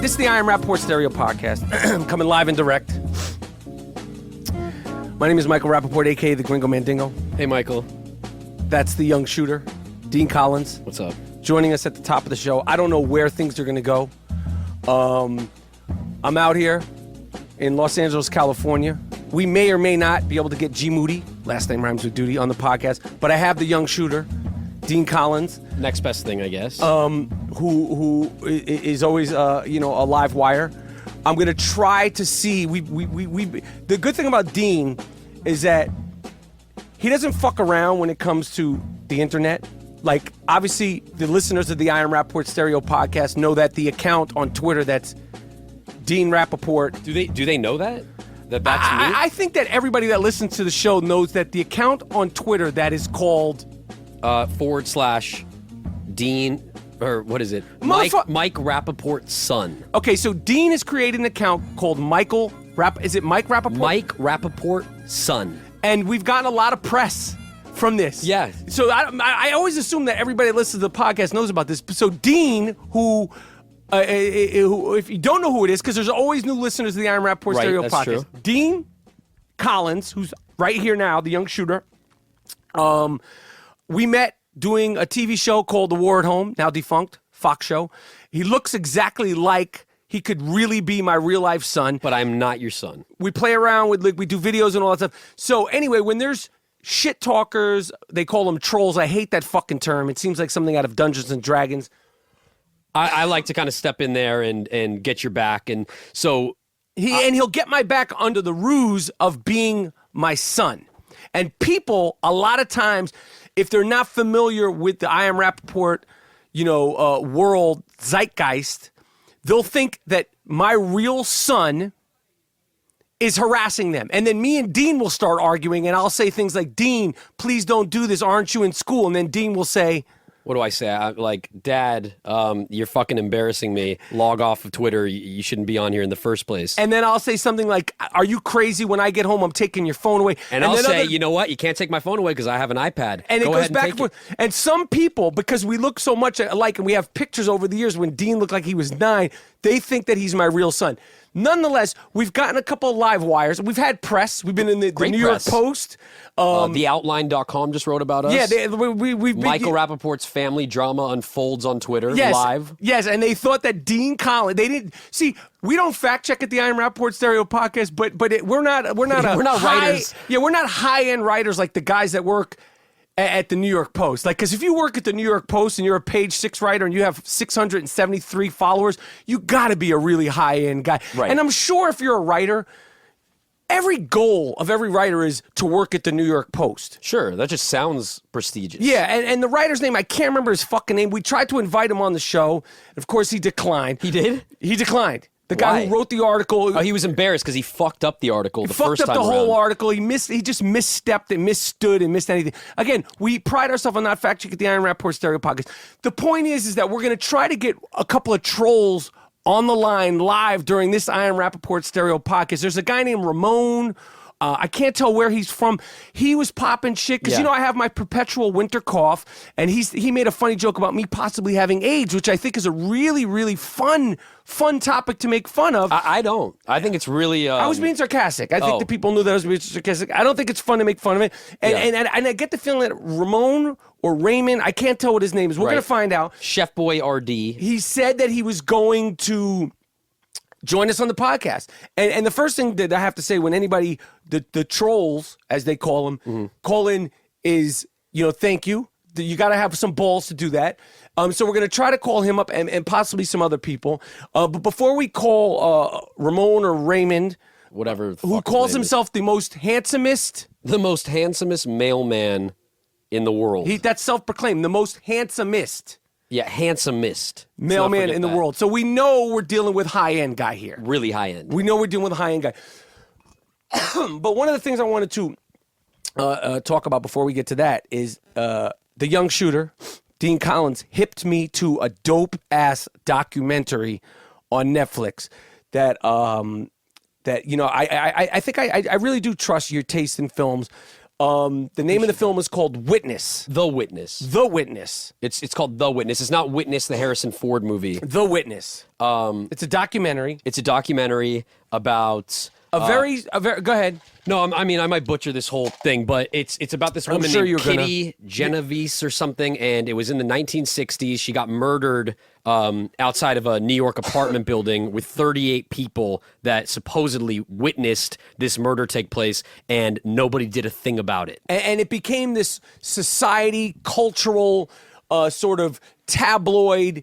This is the I Am Rapaport Stereo Podcast. Coming live and direct. My name is Michael Rapaport, a.k.a. the Gringo Mandingo. Hey, Michael. That's the young shooter, Dean Collins. What's up? Joining us at the top of the show. I don't know where things are going to go. I'm out here in Los Angeles, California. We may or may not be able to get G Moody, last name rhymes with Doody, on the podcast. But I have the young shooter, Dean Collins. Next best thing, I guess. Who is always, a live wire. I'm going to try to see. The good thing about Dean is that he doesn't fuck around when it comes to the internet. Like, obviously, the listeners of the I Am Rapaport Stereo Podcast know that the account on Twitter that's Dean Rapaport. Do they know that? That's me? I think that everybody that listens to the show knows that the account on Twitter that is called / Dean, or what is it? Mike Rapaport's son. Okay, so Dean has created an account called is it Mike Rapaport? Mike Rapaport's son. And we've gotten a lot of press from this. Yeah. So I always assume that everybody that listens to the podcast knows about this. So Dean, who if you don't know who it is, because there's always new listeners to the I Am Rapaport Stereo Podcast. True. Dean Collins, who's right here now, the young shooter. We met doing a TV show called The War at Home, now defunct, Fox show. He looks exactly like he could really be my real life son. But I'm not your son. We play around with, we do videos and all that stuff. So anyway, when there's shit talkers, they call them trolls. I hate that fucking term. It seems like something out of Dungeons and Dragons. I like to kind of step in there and get your back. And so he'll get my back under the ruse of being my son. And people, a lot of times, if they're not familiar with the I Am Rapaport, world zeitgeist, they'll think that my real son is harassing them. And then me and Dean will start arguing, and I'll say things like, Dean, please don't do this. Aren't you in school? And then Dean will say, what do I say? I'm like, Dad, you're fucking embarrassing me. Log off of Twitter. You shouldn't be on here in the first place. And then I'll say something like, are you crazy? When I get home, I'm taking your phone away. And I'll say, you know what? You can't take my phone away because I have an iPad. And Go it goes ahead back and forth. And some people, because we look so much alike and we have pictures over the years when Dean looked like he was 9, they think that he's my real son. Nonetheless, we've gotten a couple of live wires. We've had press. We've been in the New York Post. TheOutline.com just wrote about us. Yeah, Michael Rapaport's family drama unfolds on Twitter live. Yes, and they thought that Dean Collins. They didn't see. We don't fact check at the I Am Rapaport Stereo Podcast, but we're not we're not writers. Yeah, we're not high end writers like the guys that work at the New York Post. Like, because if you work at the New York Post and you're a page 6 writer and you have 673 followers, you got to be a really high end guy. Right. And I'm sure if you're a writer, every goal of every writer is to work at the New York Post. Sure, that just sounds prestigious. Yeah, and the writer's name, I can't remember his fucking name. We tried to invite him on the show. And of course, he declined. He did? He declined. The guy who wrote the article. Oh, he was embarrassed because he fucked up the article the first time Fucked up the around. whole article. He just misstepped and misstood and missed anything. Again, we pride ourselves on not fact checking at the I Am Rapaport Stereo Podcast. The point is that we're going to try to get a couple of trolls on the line live during this I Am Rapaport Stereo Podcast. There's a guy named Ramon. I can't tell where he's from. He was popping shit because, I have my perpetual winter cough, and he made a funny joke about me possibly having AIDS, which I think is a really, really fun topic to make fun of. I don't. I think it's really... I was being sarcastic. I think the people knew that I was being sarcastic. I don't think it's fun to make fun of it. And I get the feeling that Ramon or Raymond, I can't tell what his name is. We're going to find out. Chef Boy RD. He said that he was going to join us on the podcast. And the first thing that I have to say when anybody, the trolls, as they call them, call in is, thank you. You got to have some balls to do that. So we're going to try to call him up and possibly some other people. But before we call Ramon or Raymond, whatever, who calls himself the most handsomest mailman in the world. That's self-proclaimed, the most handsomest. Yeah, handsomest mailman in the world. So we know we're dealing with high-end guy here. Really high-end. We know we're dealing with a high-end guy. But one of the things I wanted to talk about before we get to that is the young shooter, Dean Collins, hipped me to a dope-ass documentary on Netflix that I think I really do trust your taste in films. The name of the film is called Witness. The Witness. The Witness. It's called The Witness. It's not Witness, the Harrison Ford movie. The Witness. It's a documentary. It's a documentary about A very. Go ahead. No, I mean I might butcher this whole thing, but it's about this woman sure named you're Kitty Genovese or something, and it was in the 1960s. She got murdered outside of a New York apartment building with 38 people that supposedly witnessed this murder take place, and nobody did a thing about it. And it became this society, cultural, sort of tabloid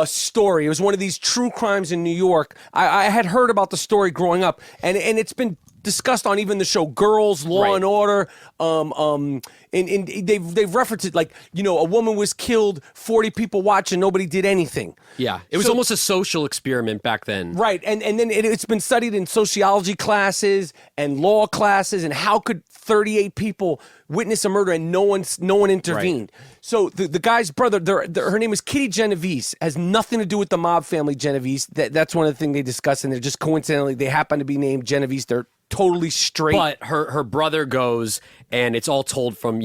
story. It was one of these true crimes in New York. I had heard about the story growing up, and it's been discussed on even the show Girls, Law and Order. And they've referenced it like, a woman was killed, 40 people watching, nobody did anything. Yeah, it was almost a social experiment back then. Right, and then it's been studied in sociology classes and law classes, and how could 38 people witness a murder and no one intervened? Right. So the guy's brother, her name is Kitty Genovese, has nothing to do with the mob family Genovese. That's one of the things they discuss, and they're just coincidentally, they happen to be named Genovese. They're totally straight. But her brother goes, and it's all told from,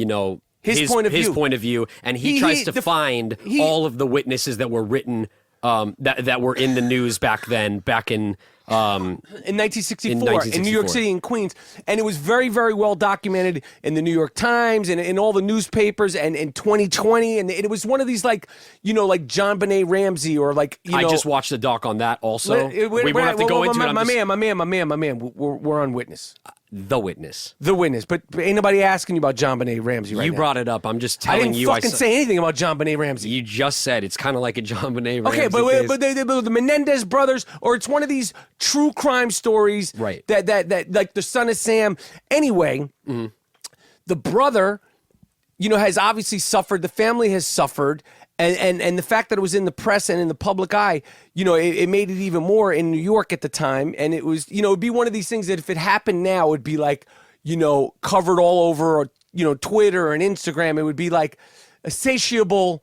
his point of view, and he tries to find all of the witnesses that were written, that were in the news back then, back in 1964 in New York City and Queens. And it was very, very well documented in the New York Times and in all the newspapers and in 2020. And it was one of these like Jonbenet Ramsey or like, I just watched the doc on that also. We won't have to go into it. My man. We're on Witness. The Witness. The Witness. But ain't nobody asking you about Jonbenet Ramsey right now. You brought it up. I'm just telling you. I didn't say anything about Jonbenet Ramsey. You just said it's kind of like a Jonbenet Ramsey. Okay, but the Menendez brothers, or it's one of these true crime stories. Right. That like the Son of Sam. Anyway, the brother, has obviously suffered. The family has suffered. And the fact that it was in the press and in the public eye, it made it even more in New York at the time. And it was, it'd be one of these things that if it happened now, it'd be like, covered all over, Twitter and Instagram. It would be like a satiable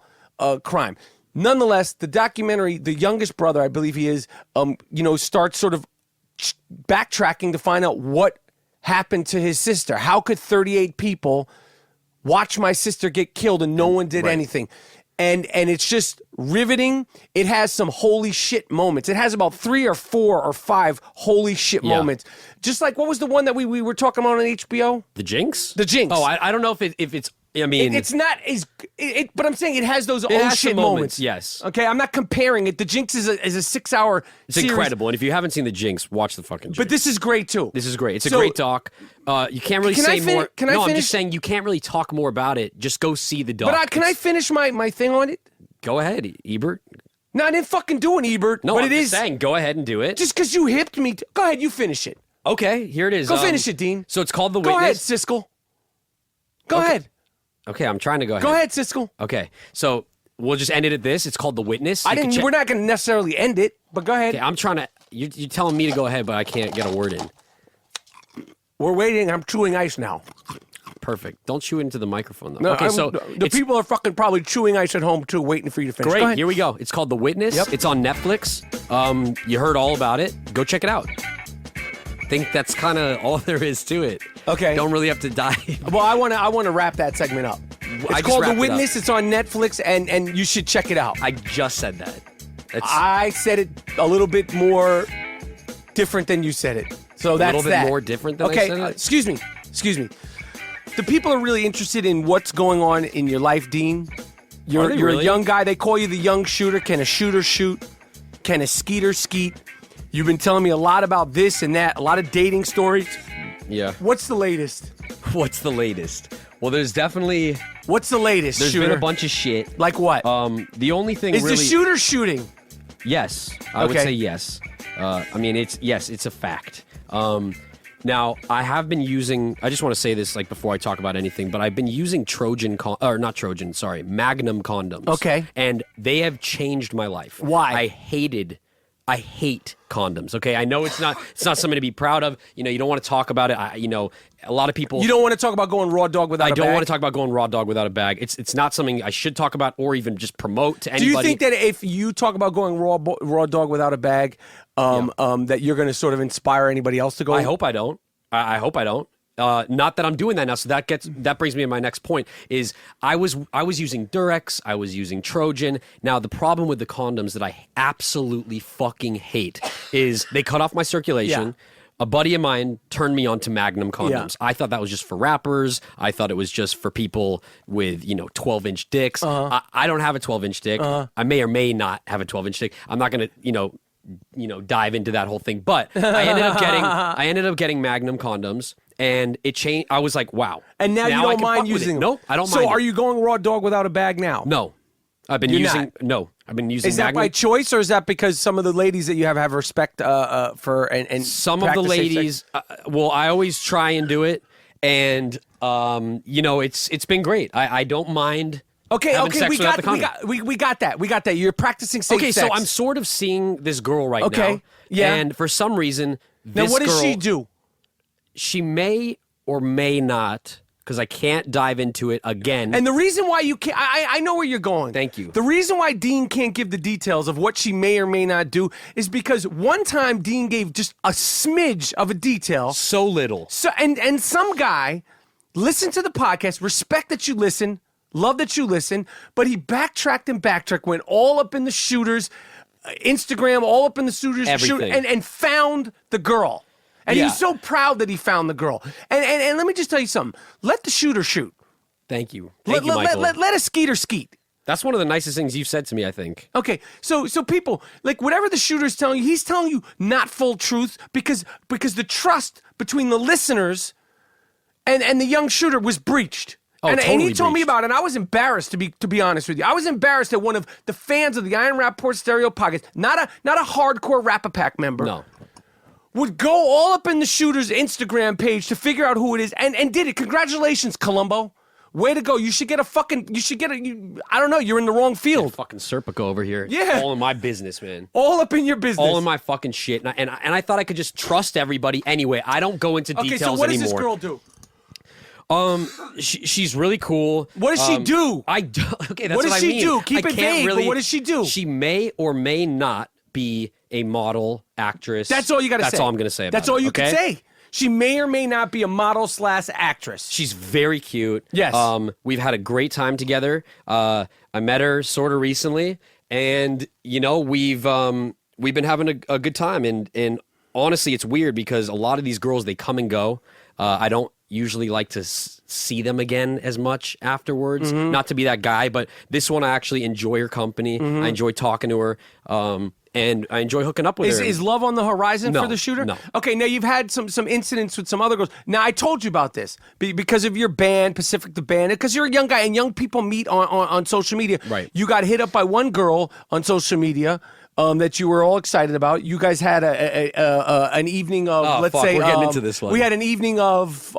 crime. Nonetheless, the documentary, the youngest brother, I believe he is, starts sort of backtracking to find out what happened to his sister. How could 38 people watch my sister get killed and no one did anything? And it's just riveting. It has some holy shit moments. It has about 3 or 4 or 5 holy shit moments. Just like, what was the one that we were talking about on HBO? The Jinx? The Jinx. Oh, I don't know if it's... I mean, it's not as, but I'm saying it has those shit moments. Yes. Okay, I'm not comparing it. The Jinx is a 6-hour. It's incredible, and if you haven't seen the Jinx, watch the fucking Jinx. But this is great too. This is great. It's a great doc. You can't really say more. No, I'm just saying you can't really talk more about it. Just go see the doc. But can I finish my thing on it? Go ahead, Ebert. No, I didn't fucking do an Ebert. No, but I'm it just is saying. Go ahead and do it. Just because you hipped me. Go ahead, you finish it. Okay, here it is. Go finish it, Dean. So it's called The Witness. Go ahead, Siskel. Go ahead. Okay, I'm trying to go ahead. Go ahead, Siskel. Okay, so we'll just end it at this. It's called The Witness. We're not going to necessarily end it, but go ahead. Okay, I'm trying to. You're telling me to go ahead, but I can't get a word in. We're waiting. I'm chewing ice now. Perfect. Don't chew into the microphone, though. No, okay, so the people are fucking probably chewing ice at home too, waiting for you to finish. Great. Here we go. It's called The Witness. Yep. It's on Netflix. You heard all about it. Go check it out. I think that's kind of all there is to it. Okay. Don't really have to dive. Well, I want to wrap that segment up. It's called The Witness. It's on Netflix, and you should check it out. I just said that. I said it a little bit more different than you said it. So that's that. A little bit more different than I said it? Excuse me. The people are really interested in what's going on in your life, Dean. You're really? A young guy. They call you the young shooter. Can a shooter shoot? Can a skeeter skeet? You've been telling me a lot about this and that, a lot of dating stories. Yeah. What's the latest? What's the latest? Well, there's definitely... What's the latest, There's shooter? been a bunch of shit. Like what? The only thing Is really... the shooter shooting? Yes. I would say yes. I mean, it's a fact. Now, I have been using... I just want to say this before I talk about anything, but I've been using Magnum condoms. Okay. And they have changed my life. Why? I hate condoms. Okay, I know it's not something to be proud of. You don't want to talk about it. A lot of people. You don't want to talk about going raw dog without a bag? I don't want to talk about going raw dog without a bag. It's not something I should talk about or even just promote to anybody. Do you think that if you talk about going raw dog without a bag, that you're going to sort of inspire anybody else to go? I hope I don't. I hope I don't. not that I'm doing that now. So that brings me to my next point. Is I was using Durex, I was using Trojan. Now the problem with the condoms that I absolutely fucking hate is they cut off my circulation. Yeah. A buddy of mine turned me on to Magnum condoms. Yeah. I thought that was just for rappers. I thought it was just for people with 12-inch dicks. I don't have a 12-inch dick. I may or may not have a 12-inch dick. I'm not gonna dive into that whole thing. But I ended up getting Magnum condoms, and it changed. I was like, wow. And now you I don't can mind fuck with using it. them. No, I don't mind. So are it. you going raw dog without a bag now? No. I've been You're using not? no. I've been using Is that Magnum. by choice, or is that because some of the ladies that you have respect for and Some of the practice safe ladies, sex? well, I always try and do it, and it's been great. I don't mind. Okay, having sex we without got the condom. we got that. We got that. You're practicing safe Okay, sex. so I'm sort of seeing this girl right Okay, now. yeah. And for some reason, now this what does girl, she do? She may or may not, because I can't dive into it again. And the reason why you can't, I know where you're going. Thank you. The reason why Dean can't give the details of what she may or may not do is because one time Dean gave just a smidge of a detail. so little. So and some guy listened to the podcast, respect that you listen, love that you listen, but he backtracked, went all up in the shooters, Instagram, all up in the shooters, Everything. and found the girl. And Yeah. he's so proud that he found the girl. And let me just tell you something. Let the shooter shoot. Thank you. Thank you, Let, Michael. let a skeeter skeet. That's one of the nicest things you've said to me, I think. Okay, so people, like whatever the shooter's telling you, he's telling you not full truth because the trust between the listeners and the young shooter was breached. Oh, and totally he told me breached. about it, and I was embarrassed to be honest with you. I was embarrassed that one of the fans of the Iron Rapaport Stereo podcast, not a hardcore Rapapack member, No. would go all up in the shooter's Instagram page to figure out who it is and did it. Congratulations, Columbo. Way to go. You should get I don't know, you're in the wrong field. Fucking Serpico over here. Yeah. All in my business, man. All up in your business. All in my fucking shit. And I thought I could just trust everybody anyway. I don't go into Okay, details so what anymore. does this girl do? She's really cool. What does she do? Okay, that's What does I she mean. do? Keep I it can't vague, but really, what does she do? She may or may not be a model, actress. That's all you got to say. That's all I'm going to say about That's all it, you okay? can say. She may or may not be a model / actress. She's very cute. Yes. We've had a great time together. I met her sort of recently, and we've been having a good time. And honestly, it's weird because a lot of these girls, they come and go. I don't usually like to see them again as much afterwards. Mm-hmm. Not to be that guy, but this one I actually enjoy her company. Mm-hmm. I enjoy talking to her. And I enjoy hooking up with her. Is love on the horizon No, for the shooter? no. Okay, now you've had some incidents with some other girls. Now I told you about this because of your band, Pacific the Band, because you're a young guy and young people meet on social media. Right. You got hit up by one girl on social media that you were all excited about. You guys had an evening of let's fuck, say we're getting into this one. We had an evening of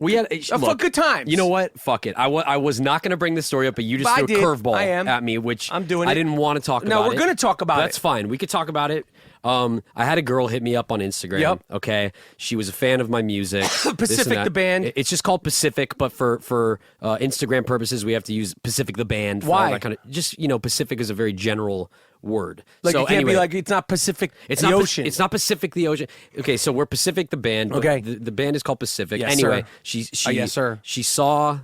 We had for good times. You know what? Fuck it. I was not going to bring this story up, but you just But I threw a did. curveball I am. at me, which I'm doing I it. didn't want to talk about. No, we're it. going to talk about That's it. fine. We could talk about it. I had a girl hit me up on Instagram. Yep. Okay, she was a fan of my music. this and Pacific that. the Band. It's just called Pacific, but for Instagram purposes, we have to use Pacific the Band. For Why? all that kind of just Pacific is a very general word. Like so it can't anyway, be like it's not Pacific it's the not ocean. It's not Pacific the Ocean. Okay, so we're Pacific the Band. But Okay. the band is called Pacific. Yes, anyway, sir. she Yes, sir. She saw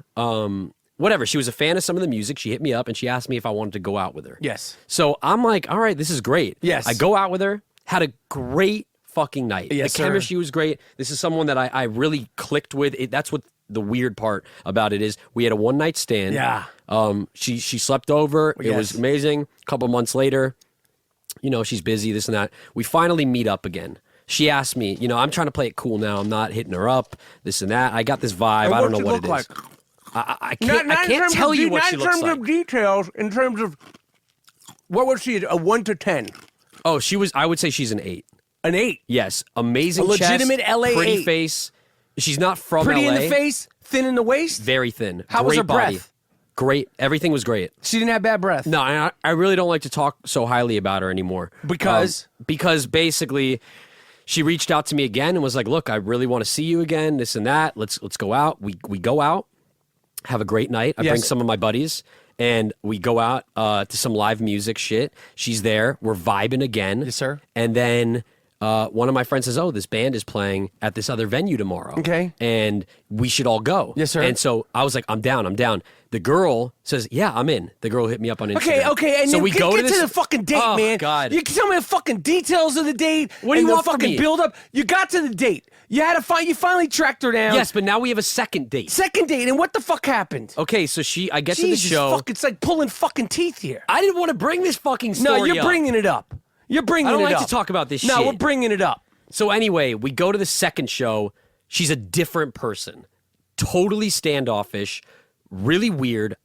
whatever. She was a fan of some of the music. She hit me up and she asked me if I wanted to go out with her. Yes. So I'm like, all right, this is great. Yes. I go out with her. Had a great fucking night. Yes, the sir. chemistry was great. This is someone that I really clicked with. That's what the weird part about it is. We had a one night stand. Yeah. She slept over. It Yes. was amazing. A couple months later, she's busy, this and that. We finally meet up again. She asked me, I'm trying to play it cool now. I'm not hitting her up, this and that. I got this vibe. And I don't what's know it what look it is. like? I Not in can't terms tell of you de- what not she in looks terms like. of details. In terms of what was she? A 1 to 10? Oh, I would say she's an 8. An 8. Yes, amazing A legitimate chest, LA pretty 8. face. She's not from Pretty LA. in the face, thin in the waist. Very thin. How great was her body. breath? Great. Everything was great. She didn't have bad breath. No, I really don't like to talk so highly about her anymore. Because? Because basically, she reached out to me again and was like, "Look, I really want to see you again. This and that. Let's go out." We go out, have a great night. I Yes. bring some of my buddies, and we go out to some live music shit. She's there. We're vibing again. Yes, sir. And then one of my friends says, "Oh, this band is playing at this other venue tomorrow. Okay. And we should all go." Yes, sir. And so I was like, "I'm down. I'm down." The girl says, "Yeah, I'm in." The girl hit me up on Instagram. Okay, and so then we get go to this the fucking date, oh, man. God. You can tell me the fucking details of the date. What do you and the want from fucking me? build up? You got to the date. You had to find. You finally tracked her down. Yes, but now we have a second date. Second date, and what the fuck happened? Okay, so I get to the Jesus show. fuck, it's like pulling fucking teeth here. I didn't want to bring this fucking story No, you're up. bringing it up. You're bringing it up. I don't like to talk about this No, shit. we're bringing it up. So anyway, we go to the second show. She's a different person. Totally standoffish. Really weird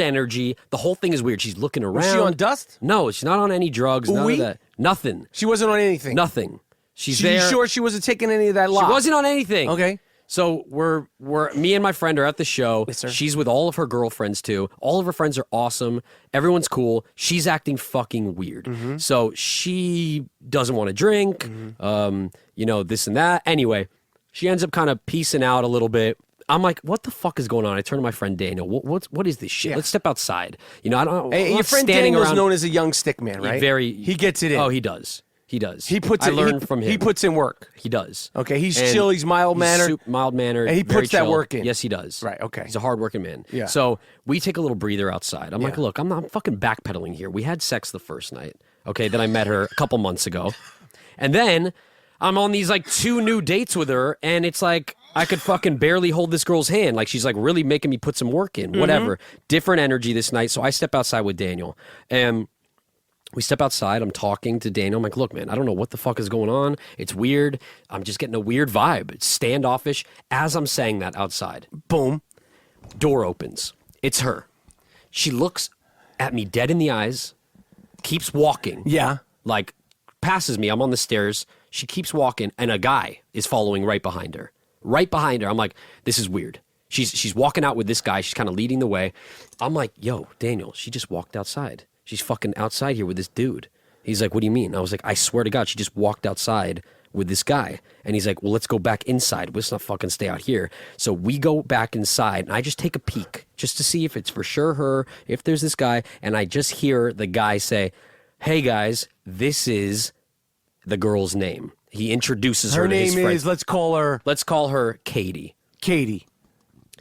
energy. The whole thing is weird. She's looking around. Was she on dust? No, she's not on any drugs. None Ooh-wee? of that. Nothing. She wasn't on anything. Nothing. She's You there. sure she wasn't taking any of that lot? She wasn't on anything. Okay. So we're me and my friend are at the show. Yes, sir. She's with all of her girlfriends too. All of her friends are awesome. Everyone's cool. She's acting fucking weird. Mm-hmm. So she doesn't want to drink. This and that. Anyway, she ends up kind of piecing out a little bit. I'm like, what the fuck is going on? I turn to my friend Daniel. What is this shit? Yeah. Let's step outside. I don't. Hey, I'm your not friend standing Daniel's around. known as a young stick man, right? He gets it in. Oh, he does. He does. He puts. I it, learned he, from him. He puts in work. He does. Okay, he's And chill. He's mild mannered. Mild mannered. And he very puts that chill. work in. Yes, he does. Right, okay. He's a hardworking man. Yeah. So we take a little breather outside. I'm like, Yeah. look, I'm fucking backpedaling here. We had sex the first night. Okay, then I met her a couple months ago, and then I'm on these like 2 new dates with her, and it's like I could fucking barely hold this girl's hand. Like she's like really making me put some work in. Whatever. Different energy this night. So I step outside with Daniel, and we step outside. I'm talking to Daniel. I'm like, look, man, I don't know what the fuck is going on. It's weird. I'm just getting a weird vibe. It's standoffish. As I'm saying that outside, Boom. door opens. It's her. She looks at me dead in the eyes, keeps walking. Yeah. Like, passes me. I'm on the stairs. She keeps walking, and a guy is following right behind her. Right behind her. I'm like, this is weird. She's walking out with this guy. She's kind of leading the way. I'm like, yo, Daniel, she just walked outside. She's fucking outside here with this dude. He's like, what do you mean? I was like, I swear to God, she just walked outside with this guy. And he's like, well, let's go back inside. Let's not fucking stay out here. So we go back inside, and I just take a peek just to see if it's for sure her, if there's this guy. And I just hear the guy say, hey, guys, this is the girl's name. He introduces her Her to his name friend. is. Let's call her Katie. Katie,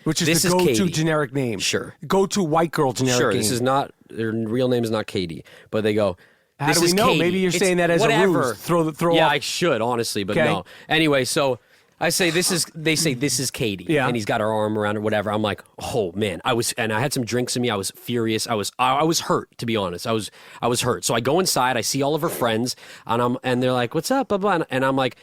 which is This the is go-to Katie. generic name. Sure. Go-to white girl generic Sure, name. this is not, their real name is not Katie, but they go, How this do we is know? Katie. Maybe you're It's saying that as whatever. a ruse. Throw Yeah, off. I should, honestly, but Okay. no. Anyway, so I say they say this is Katie. Yeah. And he's got her arm around her, whatever. I'm like, oh man. I had some drinks in me. I was furious. I was hurt, to be honest. I was hurt. So I go inside, I see all of her friends, and they're like, what's up? Blah, blah. And I'm like,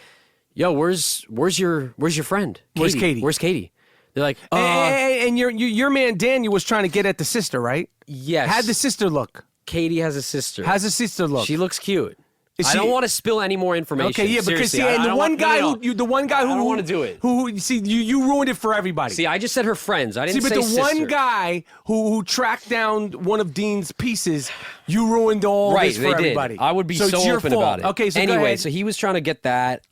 yo, where's your friend? Where's Katie? Where's Katie? They're like, And your man Daniel was trying to get at the sister, right? yes. How'd the sister look? Katie has a sister. How's the sister look? She looks cute. Is I she- don't want to spill any more information. Okay, yeah, because Seriously, see, and I the don't one want- guy no, no. who the one guy who I don't wanna do it. Who see you ruined it for everybody. See, I just said her friends. I See, didn't but say the sister. one guy who tracked down one of Dean's pieces, you ruined all Right, this for they everybody. did. I would be so it's your open fault. about it. Okay, so go anyway, ahead. so he was trying to get that.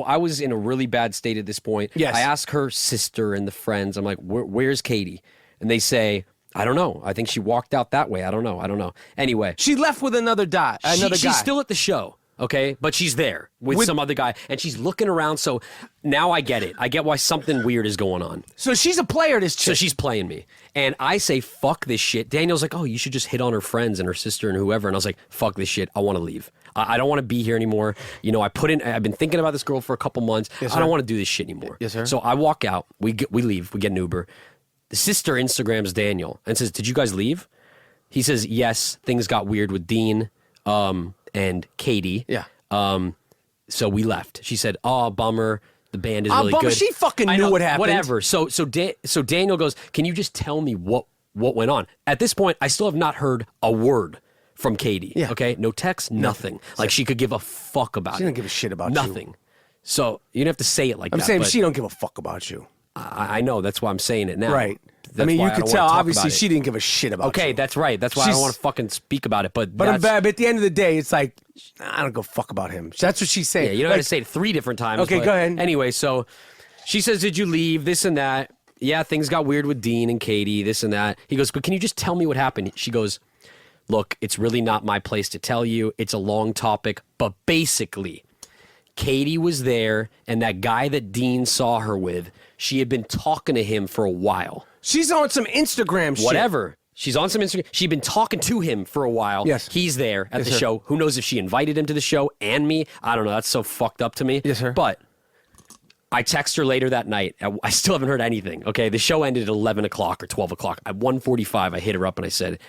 I was in a really bad state at this point. Yes. I asked her sister and the friends. I'm like, where's Katie? And they say, I don't know. I think she walked out that way. I don't know. Anyway, She left with another guy. she's still at the show. Okay, but she's there with some other guy, and she's looking around. So now I get it. I get why something weird is going on. So she's a player, this So chick. she's playing me. And I say, fuck this shit. Daniel's like, oh, you should just hit on her friends and her sister and whoever. And I was like, fuck this shit. I want to leave. I don't want to be here anymore. I've been thinking about this girl for a couple months. Yes, I sir. don't want to do this shit anymore. Yes, sir. So I walk out. We leave. We get an Uber. The sister Instagrams Daniel and says, did you guys leave? He says, yes, things got weird with Dean and Katie. Yeah. So we left. She said, oh, bummer. The band is Oh, really bummer. good. She fucking I knew know, what happened. Whatever. So Daniel goes, can you just tell me what went on? At this point, I still have not heard a word from Katie. Yeah. Okay? No text, nothing. Like she could give a fuck about it. She didn't give a shit about you. Nothing. So you don't have to say it like I'm that. saying but she don't give a fuck about you. I know. That's why I'm saying it now. Right. That's I mean, why you don't could wanna tell, talk obviously, about it. she didn't give a shit about you. Okay, that's right. That's why I She's- don't want to fucking speak about it. But But that's, at the end of the day, it's like, I don't go fuck about him. That's what she's saying. yeah, you don't Like, have to say it 3 different times. Okay, but go ahead. Anyway, so she says, did you leave? This and that. Yeah, things got weird with Dean and Katie, this and that. He goes, but can you just tell me what happened? She goes, look, it's really not my place to tell you. It's a long topic, but basically, Katie was there, and that guy that Dean saw her with, she had been talking to him for a while. She's on some Instagram shit. Whatever. She's on some Instagram. She'd been talking to him for a while. Yes. He's there at Yes, the sir. show. Who knows if she invited him to the show and me? I don't know. That's so fucked up to me. Yes, sir. But I text her later that night. I still haven't heard anything. Okay, the show ended at 11 o'clock or 12 o'clock. At 1:45, I hit her up and I said,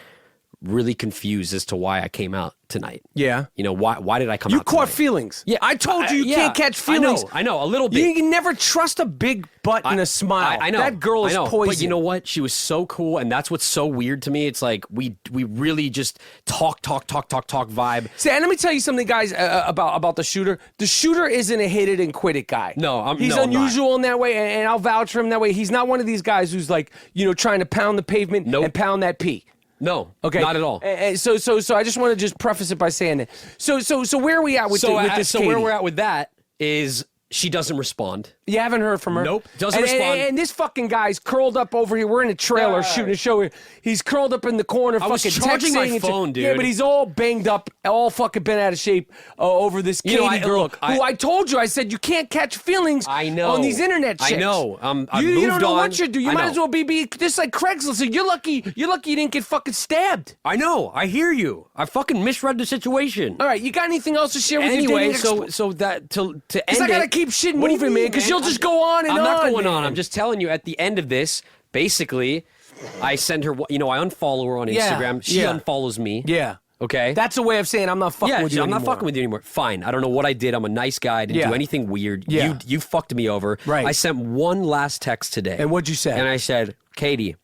really confused as to why I came out tonight. Yeah. You know, why did I come You out caught tonight? feelings. Yeah. I told you can't catch feelings. I know, a little bit. You can never trust a big butt and a smile. I know. That girl is I know. poison. But you know what? She was so cool, and that's what's so weird to me. It's like we really just talk vibe. See, and let me tell you something, guys, about the shooter. The shooter isn't a hit it and quit it guy. No, he's I'm not. unusual in that way, and I'll vouch for him that way. He's not one of these guys who's like, trying to pound the pavement Nope. and pound that pee. No, Okay, not at all. So I just want to just preface it by saying that. So where are we at with this? So Katie? where we're at with that is she doesn't respond. You haven't heard from her? Nope, doesn't And respond. And this fucking guy's curled up over here. We're in a trailer shooting a show here. He's curled up in the corner, I was fucking charging my texting and phone, shit. dude. Yeah, but he's all banged up, all fucking been out of shape over this Katie girl. Who I told you, I said you can't catch feelings I know. on these internet chicks. I know. I've you moved don't know on. what you do. You I might know. as well be just like Craigslist. So you're lucky you didn't get fucking stabbed. I know. I hear you. I fucking misread the situation. All right, you got anything else to share with your Anyway, dating so that to end Because I gotta keep shit What do you moving, man, mean, because you'll just go on and I'm on. not going man. on. I'm just telling you. At the end of this, basically, I send her. I unfollow her on Yeah, Instagram. She yeah. unfollows me. Yeah. Okay. That's a way of saying I'm not fucking with you I'm anymore. not fucking with you anymore. Fine. I don't know what I did. I'm a nice guy. I didn't Yeah. do anything weird. Yeah. You fucked me over. Right. I sent one last text today. And what'd you say? And I said, Katie,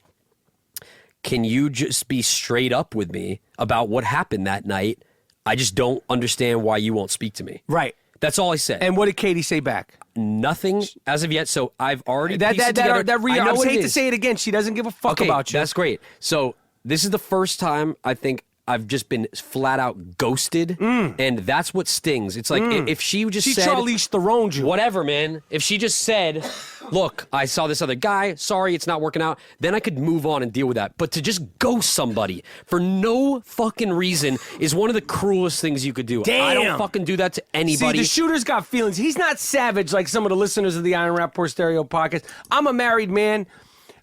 can you just be straight up with me about what happened that night? I just don't understand why you won't speak to me. Right. That's all I said. And what did Katie say back? Nothing as of yet. So I've already I pieced it together. I hate to say it again. She doesn't give a fuck Okay, about you. that's great. So this is the first time I think I've just been flat out ghosted, and that's what stings. It's like if she just She said, Charlize Theroned you. whatever, man. If she just said, look, I saw this other guy, sorry, it's not working out, then I could move on and deal with that. But to just ghost somebody for no fucking reason is one of the cruelest things you could do. I don't Damn. fucking do that to See, anybody. the shooter's got feelings. He's not savage like some of the listeners of the Iron Rapaport Stereo podcast. I'm a married man,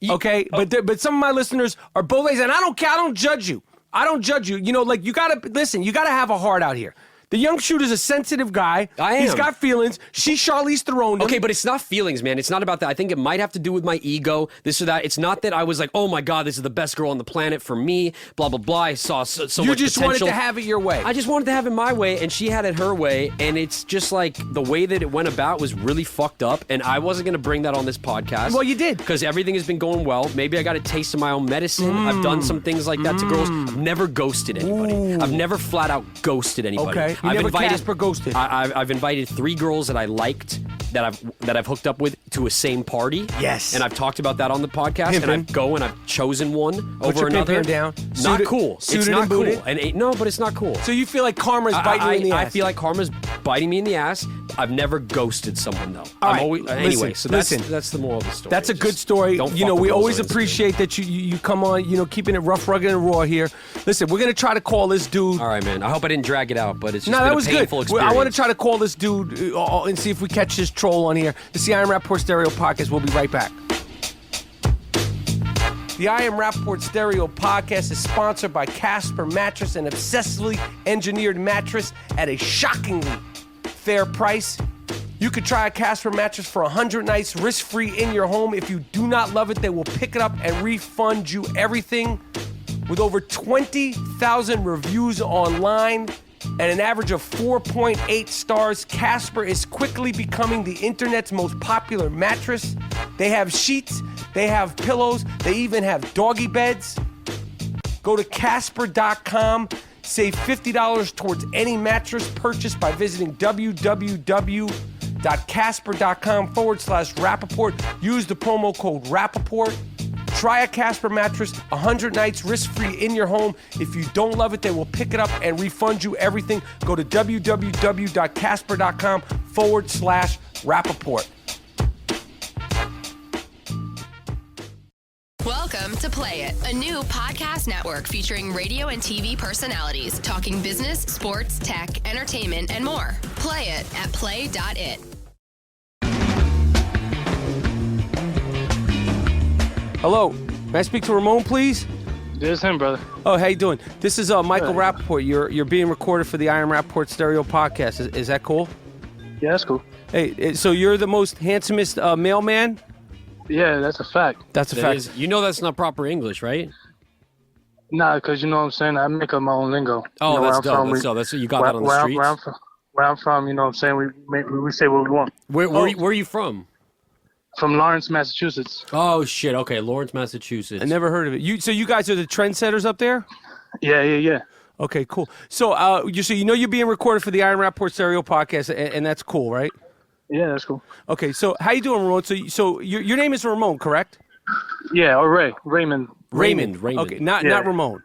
okay? But some of my listeners are both ways, and I don't care. I don't judge you. I don't judge you. You gotta listen. You gotta have a heart out here. The young shooter's a sensitive guy. I am. He's got feelings. She Charlize Theroned him. Okay, but it's not feelings, man. It's not about that. I think it might have to do with my ego, this or that. It's not that I was like, oh my God, this is the best girl on the planet for me, blah, blah, blah. I saw so you much just potential. wanted to have it your way. I just wanted to have it my way, and she had it her way, and it's just like the way that it went about was really fucked up, and I wasn't going to bring that on this podcast. Well, you did. Because everything has been going well. Maybe I got a taste of my own medicine. I've done some things like that to girls. I've never ghosted anybody. Ooh. I've never flat out ghosted anybody. Okay. You I've never invited, Casper ghosted. I've invited 3 girls that I liked that I've hooked up with to a same party. Yes. And I've talked about that on the podcast. Pimpin'. And I've chosen one Put over your another. pimpin' down. Not Suited- cool. It's suited not and cool. booted? And no, but it's not cool. So you feel like karma's biting you in the ass. I feel like karma's biting me in the ass. I've never ghosted someone though. All I'm right, always, anyway, listen, so listen. that's the moral of the story. That's a Just good story. Don't fuck with We girls always on Instagram. appreciate that you come on, keeping it rough, rugged, and raw here. Listen, we're going to try to call this dude. All right, man. I hope I didn't drag it out, but it's just No, been that a was good. painful experience. I want to try to call this dude and see if we catch this troll on here. This is the Iron Rapaport Stereo Podcast. We'll be right back. The I Am Rapaport Stereo Podcast is sponsored by Casper Mattress, an obsessively engineered mattress at a shockingly fair price. You could try a Casper mattress for 100 nights risk-free in your home. If you do not love it, they will pick it up and refund you everything. With over 20,000 reviews online and an average of 4.8 stars, Casper is quickly becoming the internet's most popular mattress. They have sheets, they have pillows, they even have doggy beds. Go to Casper.com, save $50 towards any mattress purchased by visiting www.casper.com/Rapaport. Use the promo code Rapaport. Try a Casper mattress, 100 nights risk-free in your home. If you don't love it, they will pick it up and refund you everything. Go to www.casper.com/Rapaport. Welcome to Play It, a new podcast network featuring radio and TV personalities talking business, sports, tech, entertainment, and more. Play it at play.it. Hello. May I speak to Ramon, please? This is him, brother. Oh, how you doing? This is Michael Rapaport. You're being recorded for the Iron Rapaport Stereo podcast. Is that cool? Yeah, that's cool. Hey, so you're the most handsomest mailman? Yeah, that's a fact. That's a That fact. is, you know that's not proper English, right? Nah, because you know what I'm saying? I make up my own lingo. Oh, you know, that's dope. That's dope. That's what you got that on the streets? Where I'm from, you know what I'm saying? We say what we want. Where are you from? From Lawrence, Massachusetts. Oh, shit. Okay, Lawrence, Massachusetts. I never heard of it. So you guys are the trendsetters up there? Yeah. Okay, cool. So you know you're being recorded for the Iron Rapaport Stereo podcast, and that's cool, right? Yeah, that's cool. Okay, so how you doing, Ramon? So your name is Ramon, correct? Yeah, or Raymond. Raymond. Okay, not Ramon.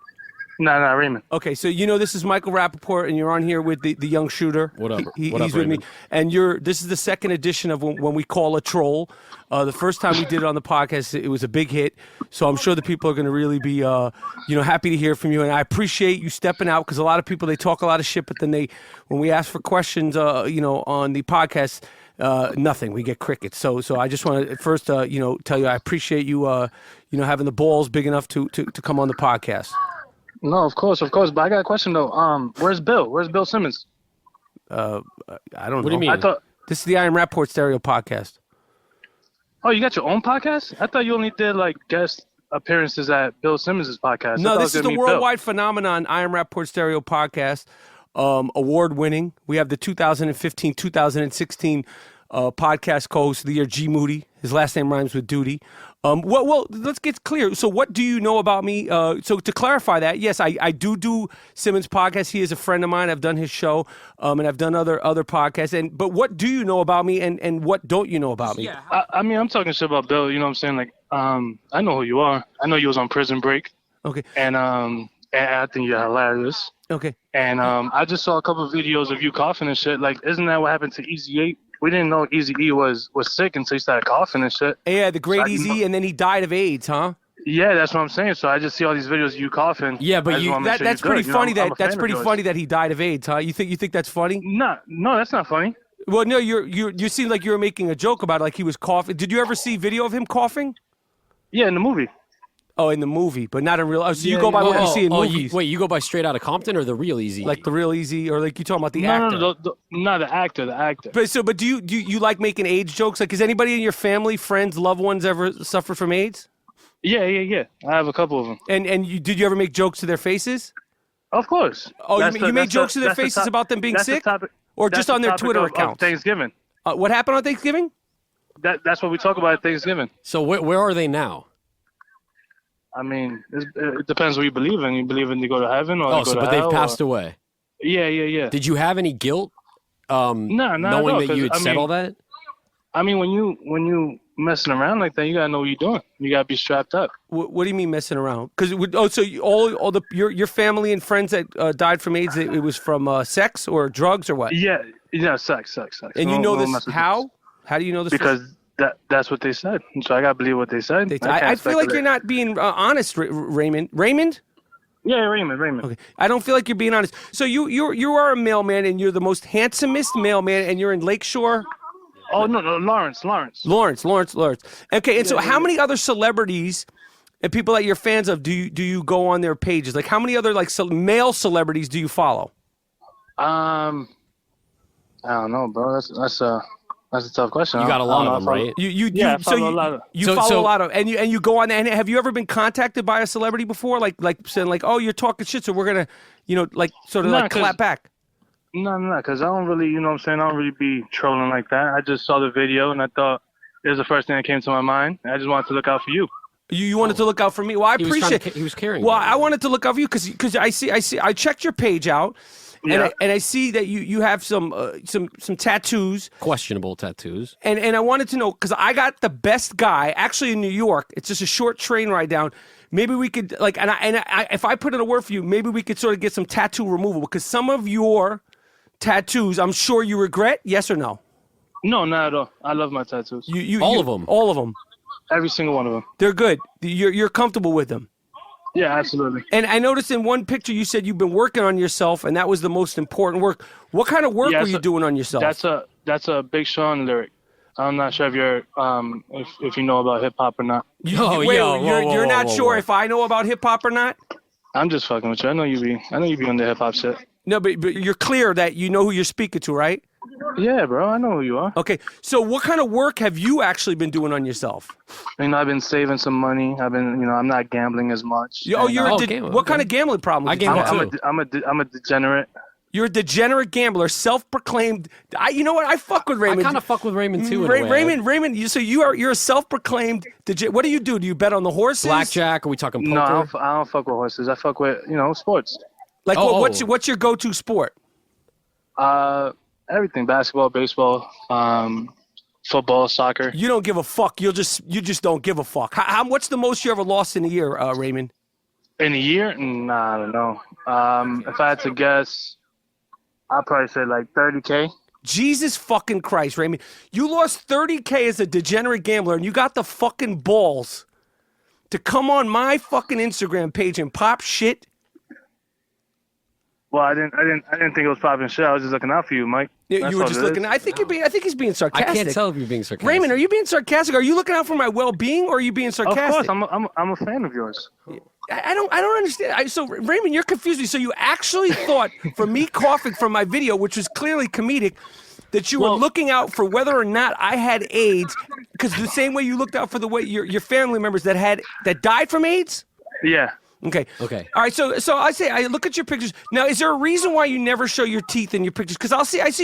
Nah, Raymond. Okay, so you know this is Michael Rapaport, and you're on here with the young shooter. What up? He's What up, with me, Raymond? and this is the second edition of when we call a troll. The first time we did it on the podcast, it was a big hit. So I'm sure the people are going to really be, happy to hear from you. And I appreciate you stepping out because a lot of people they talk a lot of shit, but then when we ask for questions, on the podcast, nothing. We get crickets. So I just want to first, tell you I appreciate you, having the balls big enough to come on the podcast. No, of course. But I got a question though. Where's Bill? Where's Bill Simmons? I don't know. What do you mean? I thought. This is the Iron Rapaport Stereo podcast. Oh, you got your own podcast? I thought you only did like guest appearances at Bill Simmons' podcast. No, this is the worldwide phenomenon Iron Rapaport Stereo podcast, award winning. We have the 2015, 2016 podcast co-host of the year, G Moody. His last name rhymes with Doody. Well, let's get clear. So what do you know about me? So to clarify that, yes, I do Simmons' podcast. He is a friend of mine. I've done his show, and I've done other podcasts. But what do you know about me, and what don't you know about me? Yeah. I mean, I'm talking shit about Bill. You know what I'm saying? Like, I know who you are. I know you was on Prison Break. Okay. And I think you're hilarious. Okay. And I just saw a couple of videos of you coughing and shit. Like, isn't that what happened to Easy 8? We didn't know Easy E was sick until he started coughing and shit. Yeah, the great So Easy, and then he died of AIDS, huh? Yeah, that's what I'm saying. So I just see all these videos of you coughing. Yeah, but I just wanna make sure That's you're pretty good. funny. You know, I'm a That's fan of pretty yours. funny that he died of AIDS, huh? You think that's funny? No, that's not funny. Well, no, you seem like you were making a joke about it, like he was coughing. Did you ever see video of him coughing? Yeah, in the movie. Oh, in the movie, but not in real. Oh, so you Yeah, go by yeah. what you see in movies, Wait, you go by Straight Outta Compton or the Real Easy? like the real Easy, or like you talking about the actor? No, the actor. But do you like making AIDS jokes? Like, has anybody in your family, friends, loved ones ever suffered from AIDS? Yeah. I have a couple of them. And did you ever make jokes to their faces? Of course. Oh, you made jokes to their faces about them being sick, or just on their Twitter accounts? Thanksgiving. What happened on Thanksgiving? That's what we talk about at Thanksgiving. So where are they now? I mean, it depends what you believe in. You believe in they go to heaven or they go to But hell, they've passed away. Yeah. Did you have any guilt? Knowing no, that you had 'cause, said all that? I mean, when you messing around like that, you gotta know what you're doing. You gotta be strapped up. What do you mean messing around? Because your family and friends that died from AIDS, it was from sex or drugs or what? Yeah, sex. And you know this how? How do you know this? Because that's what they said. So I gotta believe what they said. I feel like you're not being honest, Raymond. Raymond? Yeah, Raymond. Okay. I don't feel like you're being honest. So you are a mailman, and you're the most handsomest mailman, and you're in Lakeshore. Oh no, Lawrence. Lawrence. Okay, and so how many other celebrities and people that you're fans of do you go on their pages? Like how many other male celebrities do you follow? I don't know, bro. That's a tough question. You got a lot of them, right? I follow a lot of. You follow a lot of, and you go on. And have you ever been contacted by a celebrity before, like saying like, oh, you're talking shit, so we're gonna, clap back? No, because I don't really, you know what I'm saying? I don't really be trolling like that. I just saw the video and I thought it was the first thing that came to my mind. I just wanted to look out for you. You wanted to look out for me. Well, I appreciate. He was caring. Well, I wanted to look out for you because I see. I checked your page out. Yeah. And I see that you have some tattoos, Questionable tattoos. and I wanted to know because I got the best guy actually in New York. It's just a short train ride down. Maybe we could if I put in a word for you, maybe we could sort of get some tattoo removal because some of your tattoos, I'm sure you regret. Yes or no? No, not at all. I love my tattoos. All of them? All of them. Every single one of them. They're good. You're comfortable with them. Yeah, absolutely. And I noticed in one picture you said you've been working on yourself, and that was the most important work. What kind of work were you doing on yourself? That's a Big Sean lyric. I'm not sure if you're if you know about hip hop or not. You're not sure if I know about hip hop or not? I'm just fucking with you. I know you be on the hip hop shit. No, but you're clear that you know who you're speaking to, right? Yeah, bro. I know who you are. Okay. So what kind of work have you actually been doing on yourself? I've been saving some money. I've been, I'm not gambling as much. What kind of gambling problem? I gamble too. I'm a degenerate. You're a degenerate gambler, self-proclaimed. You know what? I fuck with Raymond. I kind of fuck with Raymond too. Raymond. You're a self-proclaimed. What do? Do you bet on the horses? Blackjack? Are we talking poker? No, I don't fuck with horses. I fuck with sports. Like what's your go-to sport? Everything: basketball, baseball, football, soccer. You don't give a fuck. You just don't give a fuck. What's the most you ever lost in a year, Raymond? In a year? Nah, I don't know. If I had to guess, I'd probably say like 30K. Jesus fucking Christ, Raymond. You lost 30K as a degenerate gambler, and you got the fucking balls to come on my fucking Instagram page and pop shit. Well, I didn't think it was popping shit. I was just looking out for you, Mike. You were just looking. I think he's being sarcastic. I can't tell if you're being sarcastic. Raymond, are you being sarcastic? Are you looking out for my well-being, or are you being sarcastic? Of course, I'm a fan of yours. I don't understand. So Raymond, you're confusing me. So you actually thought from me coughing from my video, which was clearly comedic, that you were looking out for whether or not I had AIDS, because the same way you looked out for the way your family members that died from AIDS? Yeah. Okay. All right. So I look at your pictures. Now, is there a reason why you never show your teeth in your pictures? Because I see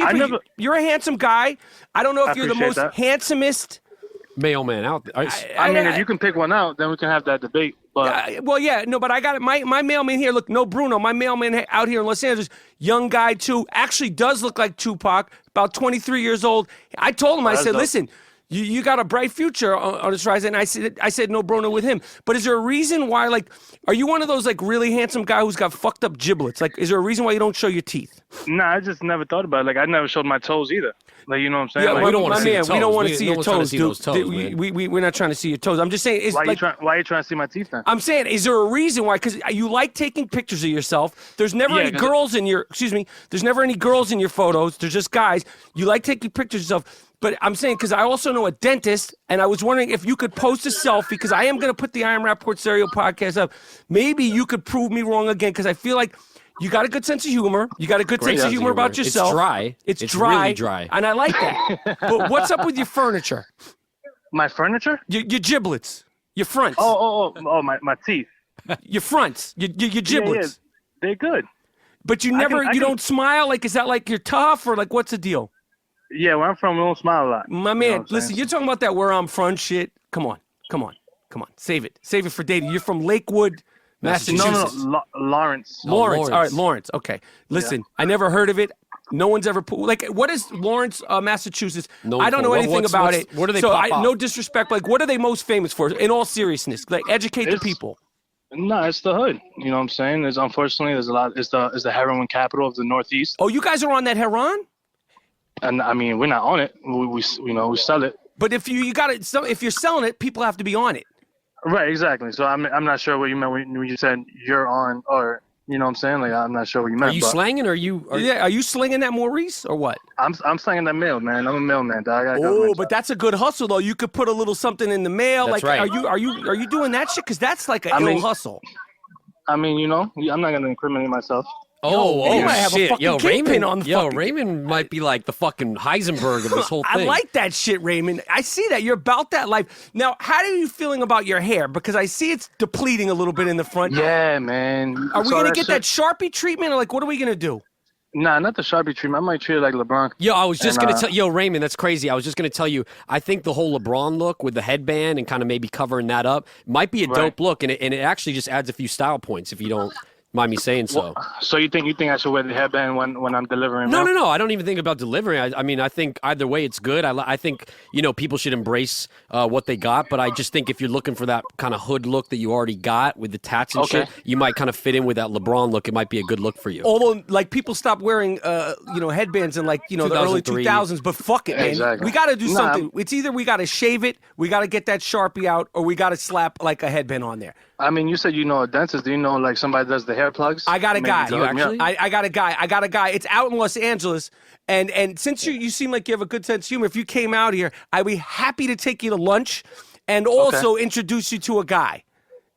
you're a handsome guy. I don't know if you're the most handsomest mailman out there. I mean, if you can pick one out, then we can have that debate. But but I got it. My mailman here. Look, no Bruno. My mailman out here in Los Angeles, young guy too. Actually, does look like Tupac. About 23 years old. I told him. I said, listen. You got a bright future on this rise, and I said no Bruno with him. But is there a reason why? Like, are you one of those like really handsome guy who's got fucked up giblets? Like, is there a reason why you don't show your teeth? Nah, I just never thought about it. Like, I never showed my toes either. Like, you know what I'm saying? Yeah, like, we don't want to see your toes. We don't want to see your toes, dude. We're not trying to see your toes. I'm just saying. Why are you trying to see my teeth then? I'm saying, is there a reason why? Because you like taking pictures of yourself. There's never any girls in your. Excuse me. There's never any girls in your photos. There's just guys. You like taking pictures of yourself. But I'm saying, because I also know a dentist, and I was wondering if you could post a selfie, because I am going to put the Iron Rapaport Stereo podcast up. Maybe you could prove me wrong again, because I feel like you got a good sense of humor. You got a good sense of humor about yourself. It's dry. It's dry. Really dry. And I like that. But what's up with your furniture? My furniture? Your giblets. Your fronts. My teeth. Your fronts. Your giblets. Yeah, they're good. But you don't smile? Like, is that like you're tough, or like what's the deal? Yeah, where I'm from, we don't smile a lot. My man, listen, you're talking about that where I'm from shit. Come on. Save it for dating. You're from Lakewood, Massachusetts. No, Lawrence. Lawrence. All right, Lawrence. Okay. Listen, I never heard of it. No one's ever put, like, what is Lawrence, Massachusetts? I don't know anything about it. What do they pop up? No disrespect. Like, what are they most famous for? In all seriousness, like, educate the people. No, it's the hood. You know what I'm saying? There's a lot. It's the heroin capital of the Northeast. Oh, you guys are on that heroin? And I mean, we're not on it. We sell it. But if you got it, so if you're selling it, people have to be on it. Right, exactly. So I'm not sure what you meant when you said you're on, or you know what I'm saying? Like, I'm not sure what you meant. Are you slanging, or are you? Are you slinging that Maurice, or what? I'm slinging that mail, man. I'm a mailman, dog. But that's a good hustle, though. You could put a little something in the mail. That's like, right. Are you doing that shit? Because that's like an ill hustle. I mean, I'm not gonna incriminate myself. You might have a fucking kingpin on the Raymond might be like the fucking Heisenberg of this whole thing. I like that shit, Raymond. I see that. You're about that life. Now, how are you feeling about your hair? Because I see it's depleting a little bit in the front. Yeah, man. Are we going to get that Sharpie treatment, or like, what are we going to do? Nah, not the Sharpie treatment. I might treat it like LeBron. I was just going to tell Raymond, that's crazy. I was just going to tell you, I think the whole LeBron look with the headband and kind of maybe covering that up might be a dope look, and it actually just adds a few style points if you don't mind me saying so. So you think I should wear the headband when I'm delivering? No. I don't even think about delivering. I mean, I think either way it's good. I think, people should embrace what they got, but I just think if you're looking for that kind of hood look that you already got with the tats and shit, you might kind of fit in with that LeBron look. It might be a good look for you. Although, like, people stopped wearing, headbands in, like, the early 2000s, but fuck it, man. Exactly. We got to do something. It's either we got to shave it, we got to get that Sharpie out, or we got to slap, like, a headband on there. I mean, you said you know a dentist. Do you know, like, somebody does the hair plugs? I got a guy. You actually? I got a guy. It's out in Los Angeles. And since you seem like you have a good sense of humor, if you came out here, I'd be happy to take you to lunch and also introduce you to a guy.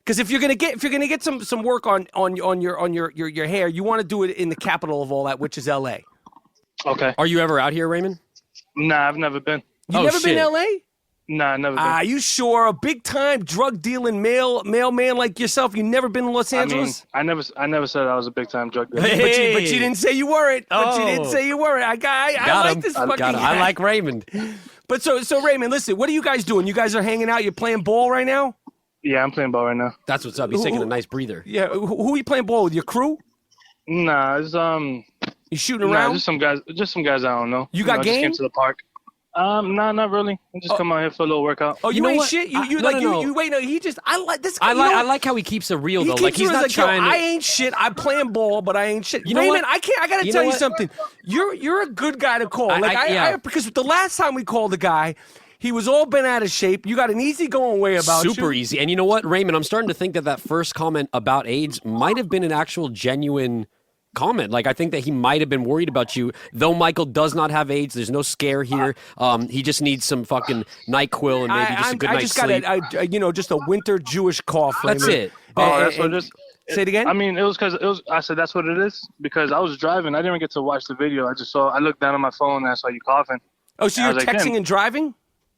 Because if you're gonna get some work on your hair, you want to do it in the capital of all that, which is L.A. Okay. Are you ever out here, Raymond? Nah, I've never been. You never been to L.A.? Nah, never been. Are you sure? A big time drug dealing mailman like yourself, you never been to Los Angeles? I never said I was a big time drug dealer. Hey. But you didn't say you weren't. I like this fucking guy. I like Raymond. But so Raymond, listen, what are you guys doing? You guys are hanging out. You're playing ball right now. Yeah, I'm playing ball right now. That's what's up. He's taking a nice breather. Yeah, who are you playing ball with? Your crew? Nah, it's You shooting around? just some guys I don't know. You got I just game? came to the park. Nah, not really. I just come out here for a little workout. Oh, you know ain't what? shit. You No. wait. No, he just. I like this. I like how he keeps it real though. Like he's not trying to. I ain't shit. I'm playing ball, but I ain't shit. You know Raymond, what? I gotta You tell know you what? something. You're a good guy to call. Because the last time we called a guy, he was all bent out of shape. You got an easygoing way about you. Super easy. And you know what, Raymond? I'm starting to think that first comment about AIDS might have been an actual genuine comment. Like, I think that he might have been worried about you. Though Michael does not have AIDS, there's no scare here. He just needs some fucking NyQuil and maybe just a good night's sleep. Just a winter Jewish cough. That's Raymond. it. Oh, that's what it is. Say it again. I mean, I said that's what it is because I was driving. I didn't get to watch the video. I looked down at my phone and I saw you coughing. Oh, so you're I was like, texting damn. and driving?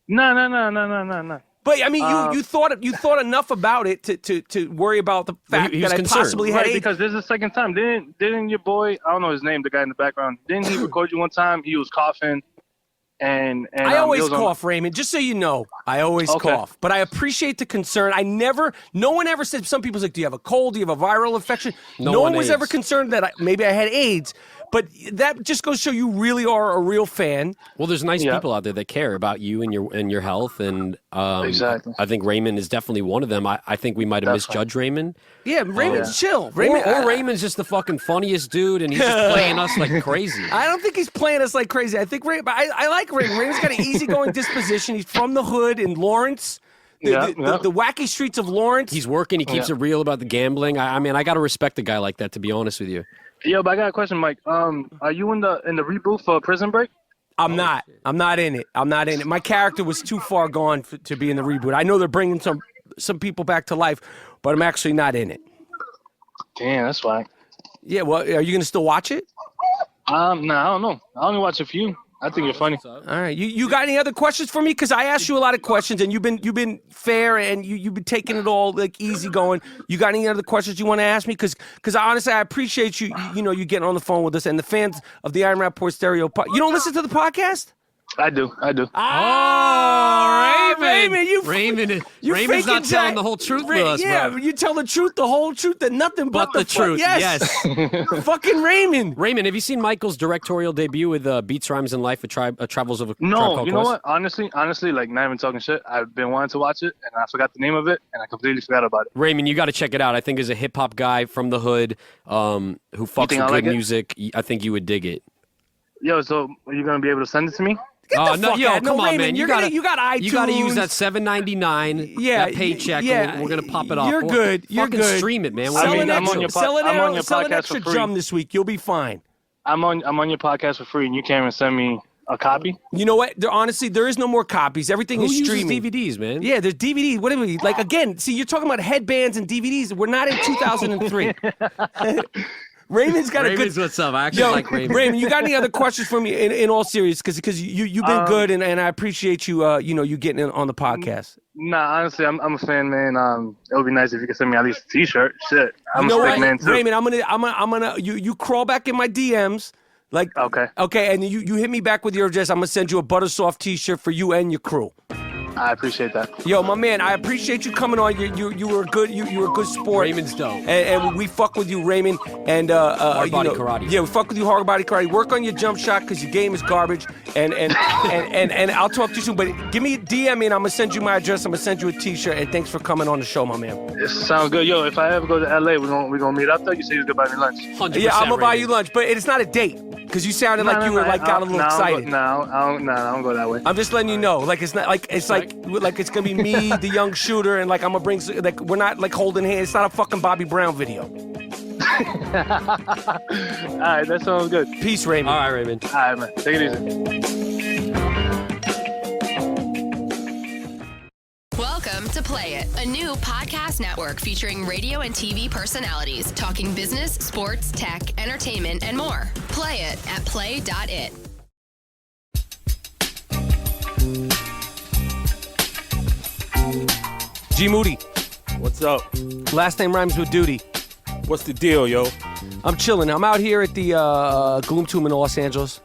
No. But I mean, you thought enough about it to worry about the fact he was that I concerned. possibly had Right, AIDS. because this is the second time. Didn't your boy? I don't know his name. The guy in the background. Didn't he record you one time? He was coughing, and I always he was cough, Raymond. Just so you know, I always cough. But I appreciate the concern. No one ever said. Some people's like, "Do you have a cold? Do you have a viral infection?" No one was AIDS. ever concerned that maybe I had AIDS. But that just goes to show you really are a real fan. Well, there's nice people out there that care about you and your health, and Exactly. I think Raymond is definitely one of them. I think we might have misjudged Raymond. Yeah, Raymond's chill. Raymond, Or Raymond's just the fucking funniest dude, and he's just playing us like crazy. I don't think he's playing us like crazy. I think I like Raymond. Raymond's got an easygoing disposition. He's from the hood in Lawrence. The wacky streets of Lawrence. He's working. He keeps it real about the gambling. I mean, I got to respect a guy like that, to be honest with you. Yo, but I got a question, Mike. Are you in the reboot for Prison Break? I'm not in it. My character was too far gone to be in the reboot. I know they're bringing some people back to life, but I'm actually not in it. Damn, that's why. Yeah, well, are you going to still watch it? Nah, I don't know. I only watch a few. I think you're funny. All right. You got any other questions for me? Because I asked you a lot of questions, and you've been fair, and you've been taking it all like easy going. You got any other questions you want to ask me? Because honestly, I appreciate you you getting on the phone with us, and the fans of the Iron Rapaport Stereo. You don't listen to the podcast? I do. Raymond, you Raymond's faking not telling Jack. the whole truth with us, yeah, bro. you tell the truth, the whole truth, and nothing but the truth. Yes. Fucking Raymond. Raymond, have you seen Michael's directorial debut with Beats, Rhymes, and Life, Travels of a Tribe No, Called you know Quest? what? Honestly, like not even talking shit. I've been wanting to watch it, and I forgot the name of it, and I completely forgot about it. Raymond, you got to check it out. I think as a hip hop guy from the hood who fucks with good music, I think you would dig it. Yo, so are you gonna be able to send it to me? Get the fuck out. Come on, Raymond, man. you got iTunes. You gotta use that $7.99. That paycheck. Yeah, we're gonna pop it off. You're good. You're fucking good. stream it, man. Sell I'm an on your podcast extra for free. drum this week. You'll be fine. I'm on your podcast for free, and you can't even send me a copy. You know what? Honestly, there is no more copies. Everything Who is uses streaming. DVDs, man? Yeah, there's DVDs. What are we like? Again, see, you're talking about headbands and DVDs. We're not in 2003. Raymond's got Raymond's a good. what's up? I actually like Raymond. Raymond, you got any other questions for me in all seriousness? Because you've been good, and I appreciate you. You getting in on the podcast. Nah, honestly, I'm a fan, man. It would be nice if you could send me at least a T-shirt. Shit, I'm You know a big what, man too. Raymond? I'm gonna. You crawl back in my DMs. Like Okay, and you hit me back with your address. I'm gonna send you a Buttersoft T-shirt for you and your crew. I appreciate that. Yo, my man, I appreciate you coming on. You were a good you were a good sport. Raymond's dope. And we fuck with you, Raymond. And Hard body karate. Yeah, we fuck with you, hard body karate. Work on your jump shot because your game is garbage. And I'll talk to you soon. But give me a DM me and I'm gonna send you my address. I'm gonna send you a T-shirt. And thanks for coming on the show, my man. It sounds good. Yo, if I ever go to LA, we gonna meet up though. You say you're gonna buy me lunch. 100%. Yeah, I'm gonna buy Raymond. you lunch, but it's not a date because you sounded like you were like got a little excited. I don't go that way. I'm just letting you know, like it's not like it's like it's gonna be me, the young shooter, and like I'm gonna bring like we're not like holding hands. It's not a fucking Bobby Brown video. All right, that sounds good. Peace, Raymond. All right, Raymond. All right, man. Take it easy. Welcome to Play It, a new podcast network featuring radio and TV personalities talking business, sports, tech, entertainment, and more. Play it at play.it. G Moody. What's up? Last name rhymes with Doody. What's the deal, yo? I'm chilling. I'm out here at the Gloom Tomb in Los Angeles.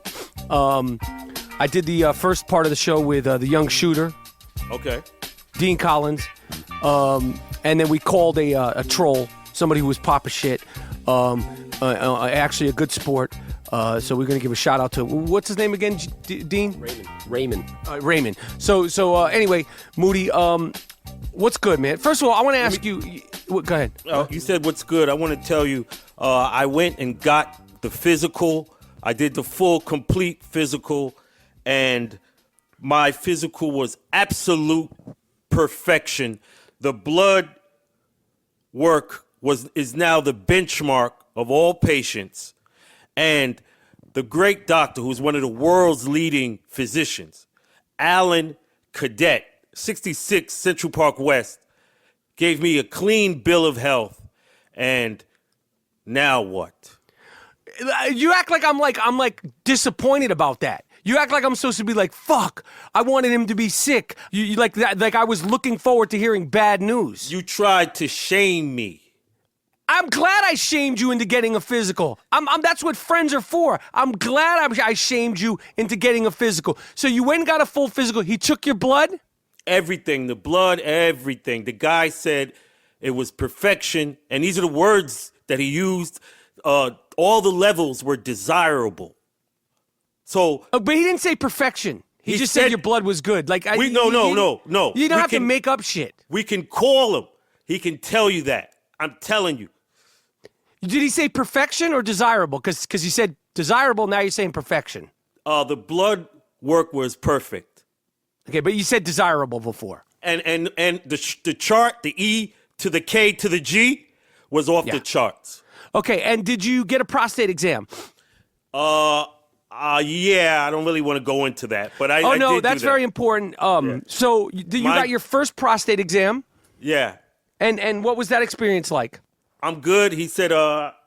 I did the first part of the show with the young shooter, Okay. Dean Collins, and then we called a troll, somebody who was pop of shit, actually a good sport. So we're gonna give a shout out to what's his name again, Dean? Raymond. Raymond. So anyway, Moody, what's good, man? First of all, I want to ask you. Go ahead. You said what's good. I want to tell you, I went and got the physical. I did the full, complete physical, and my physical was absolute perfection. The blood work is now the benchmark of all patients. And the great doctor, who's one of the world's leading physicians, Alan Cadet, 66 Central Park West, gave me a clean bill of health. And now what? You act like I'm disappointed about that. You act like I'm supposed to be like, fuck, I wanted him to be sick. You like that, like I was looking forward to hearing bad news. You tried to shame me. I'm glad I shamed you into getting a physical. That's what friends are for. I'm glad I shamed you into getting a physical. So you went and got a full physical. He took your blood? Everything, the blood, everything. The guy said it was perfection, and these are the words that he used. All the levels were desirable. So, But he didn't say perfection. He just said your blood was good. Like no. You don't have to make up shit. We can call him. He can tell you that. I'm telling you. Did he say perfection or desirable? Because you said desirable, now you're saying perfection. The blood work was perfect. Okay, but you said desirable before. And the chart, the E to the K to the G, was off the charts. Okay, and did you get a prostate exam? Yeah, I don't really want to go into that, but I no, did that's do that. very important. So you got your first prostate exam, Yeah, and what was that experience like? I'm good. He said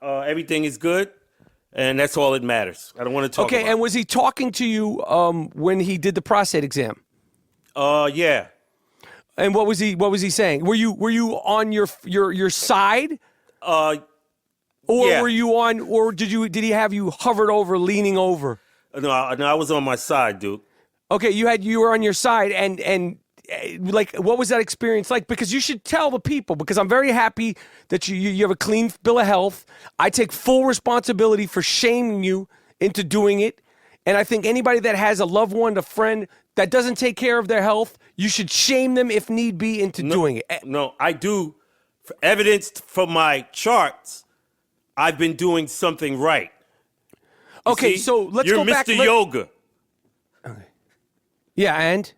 everything is good, and that's all that matters. I don't want to talk about Okay, and was he talking to you when he did the prostate exam? Yeah. And what was he saying? Were you on your side? Or Yeah. were you on? Or did he have you hovered over, leaning over? No, I was on my side, dude. Okay, you were on your side, and like, what was that experience like? Because you should tell the people. Because I'm very happy that you have a clean bill of health. I take full responsibility for shaming you into doing it, and I think anybody that has a loved one, a friend that doesn't take care of their health, you should shame them if need be into doing it. No, I do. For evidenced from my charts, I've been doing something right. You Okay, see? so let's You're go back. Mr. Yoga. Yeah, and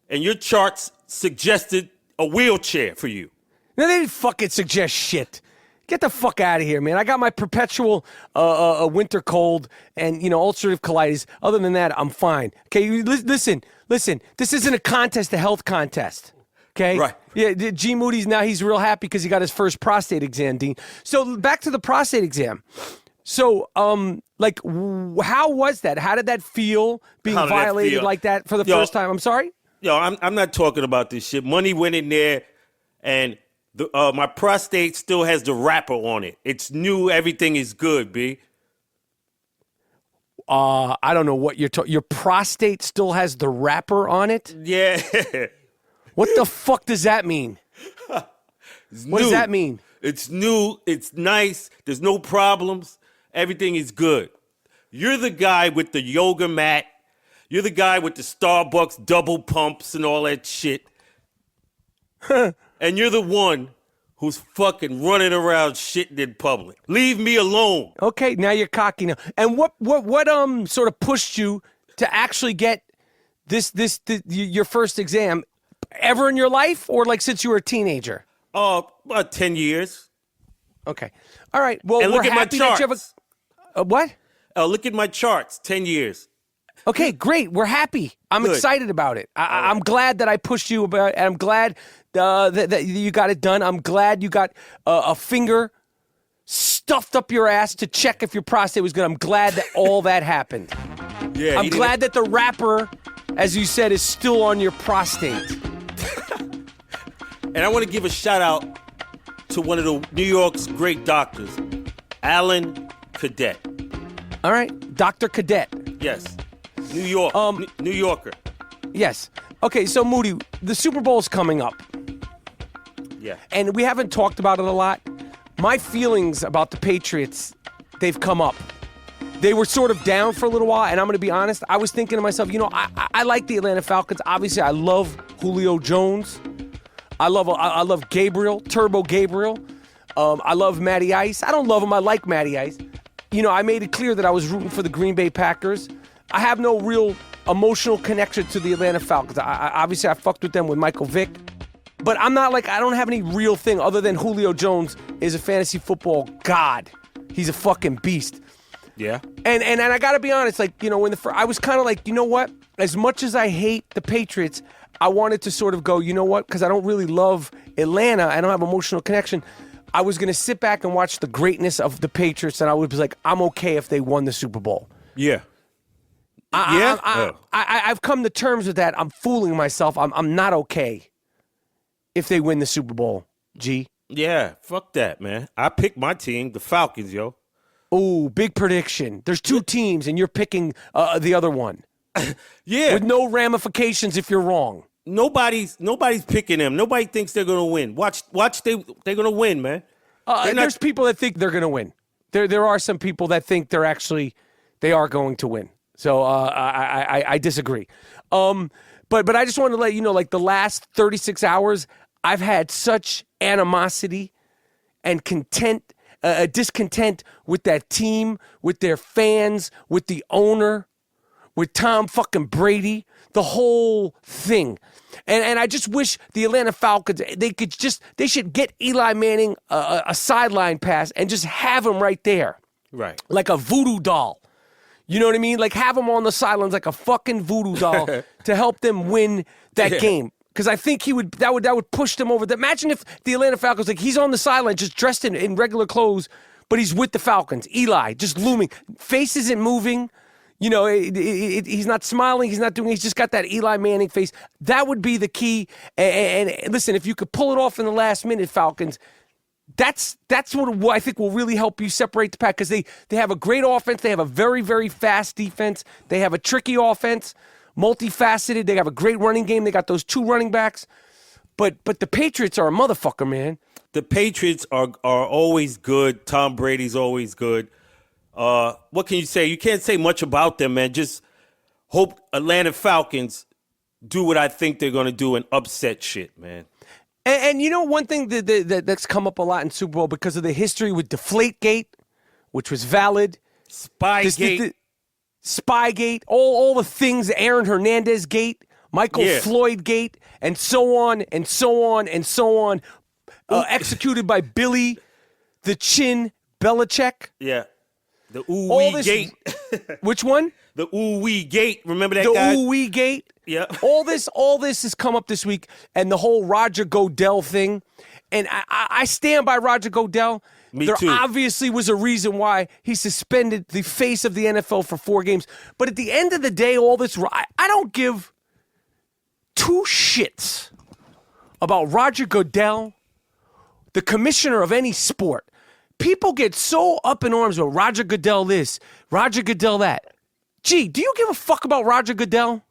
And your charts suggested a wheelchair for you. no, they didn't fucking suggest shit. Get the fuck out of here, man. I got my perpetual winter cold and, ulcerative colitis. Other than that, I'm fine. Okay, listen. This isn't a contest, a health contest. Okay? Right. Yeah, G Moody's now, he's real happy because he got his first prostate exam, Dean. So back to the prostate exam. So, how was that? How did that feel, being How did that violated feel? like that for the Yo. first time? I'm sorry? Yo, I'm not talking about this shit. Money went in there, and my prostate still has the wrapper on it. It's new. Everything is good, B. I don't know what you're talking. Your prostate still has the wrapper on it? Yeah. What the fuck does that mean? What does that mean? It's new. It's nice. There's no problems. Everything is good. You're the guy with the yoga mat. You're the guy with the Starbucks double pumps and all that shit. And you're the one who's fucking running around shitting in public. Leave me alone. Okay, now you're cocky now. And what sort of pushed you to actually get this your first exam ever in your life, or like since you were a teenager? About 10 years. Okay. All right. Well, And we're look at my happy that you have charts. what? Look at my charts. 10 years. Okay, great. We're happy. I'm Good. excited about it. I'm glad that I pushed you about, and I'm glad that you got it done. I'm glad you got a finger stuffed up your ass to check if your prostate was good. I'm glad that all that happened. Yeah. I'm glad that the wrapper, as you said, is still on your prostate. And I want to give a shout out to one of the New York's great doctors, Alan Cadet. All right, Dr. Cadet. Yes. New York. New Yorker. Yes. Okay, so Moody, the Super Bowl's coming up. Yeah. And we haven't talked about it a lot. My feelings about the Patriots, they've come up. They were sort of down for a little while, and I'm going to be honest. I was thinking to myself, I like the Atlanta Falcons. Obviously, I love Julio Jones. I love Gabriel, Turbo Gabriel. I love Matty Ice. I don't love him. I like Matty Ice. I made it clear that I was rooting for the Green Bay Packers. I have no real emotional connection to the Atlanta Falcons. Obviously, I fucked with them with Michael Vick. But I'm not I don't have any real thing other than Julio Jones is a fantasy football god. He's a fucking beast. Yeah. And I got to be honest, I was kind of like, you know what? As much as I hate the Patriots, I wanted to sort of go, you know what? Because I don't really love Atlanta. I don't have emotional connection. I was going to sit back and watch the greatness of the Patriots, and I would be like, I'm okay if they won the Super Bowl. Yeah. I've come to terms with that. I'm fooling myself. I'm not okay if they win the Super Bowl, G. Yeah. Fuck that, man. I picked my team, the Falcons, yo. Ooh, big prediction. There's two teams, and you're picking the other one. Yeah. With no ramifications if you're wrong. Nobody's picking them. Nobody thinks they're gonna win. Watch, they're gonna win, man. There's people that think they're gonna win. There are some people that think they are going to win. So I disagree. But I just wanted to let you know, the last 36 hours, I've had such animosity and discontent with that team, with their fans, with the owner, with Tom fucking Brady, the whole thing. And I just wish the Atlanta Falcons, they should get Eli Manning a sideline pass and just have him right there. Right. Like a voodoo doll. You know what I mean? Have him on the sidelines like a fucking voodoo doll to help them win that game. Because I think that would push them over. Imagine if the Atlanta Falcons, he's on the sideline just dressed in regular clothes, but he's with the Falcons. Eli, just looming. Face isn't moving. He's not smiling. He's just got that Eli Manning face. That would be the key. And listen, if you could pull it off in the last minute, Falcons, that's what I think will really help you separate the pack, because they have a great offense. They have a very, very fast defense. They have a tricky offense, multifaceted. They have a great running game. They got those two running backs. But the Patriots are a motherfucker, man. The Patriots are always good. Tom Brady's always good. What can you say? You can't say much about them, man. Just hope Atlanta Falcons do what I think they're going to do and upset shit, man. And one thing that's come up a lot in Super Bowl because of the history with Deflategate, which was valid. Spygate. Spygate, all the things, Aaron Hernandez Gate, Michael Floyd Gate, and so on and so on and so on. Executed by Billy the Chin Belichick. Yeah. The ooh-wee gate. Which one? The ooh-wee gate. Remember that The guy? ooh-wee gate. Yeah. All this has come up this week, and the whole Roger Goodell thing. And I stand by Roger Goodell. Me there too. obviously was a reason why he suspended the face of the NFL for 4 games. But at the end of the day, all this, I don't give 2 shits about Roger Goodell, the commissioner of any sport. People get so up in arms with Roger Goodell this, Roger Goodell that. Gee, do you give a fuck about Roger Goodell?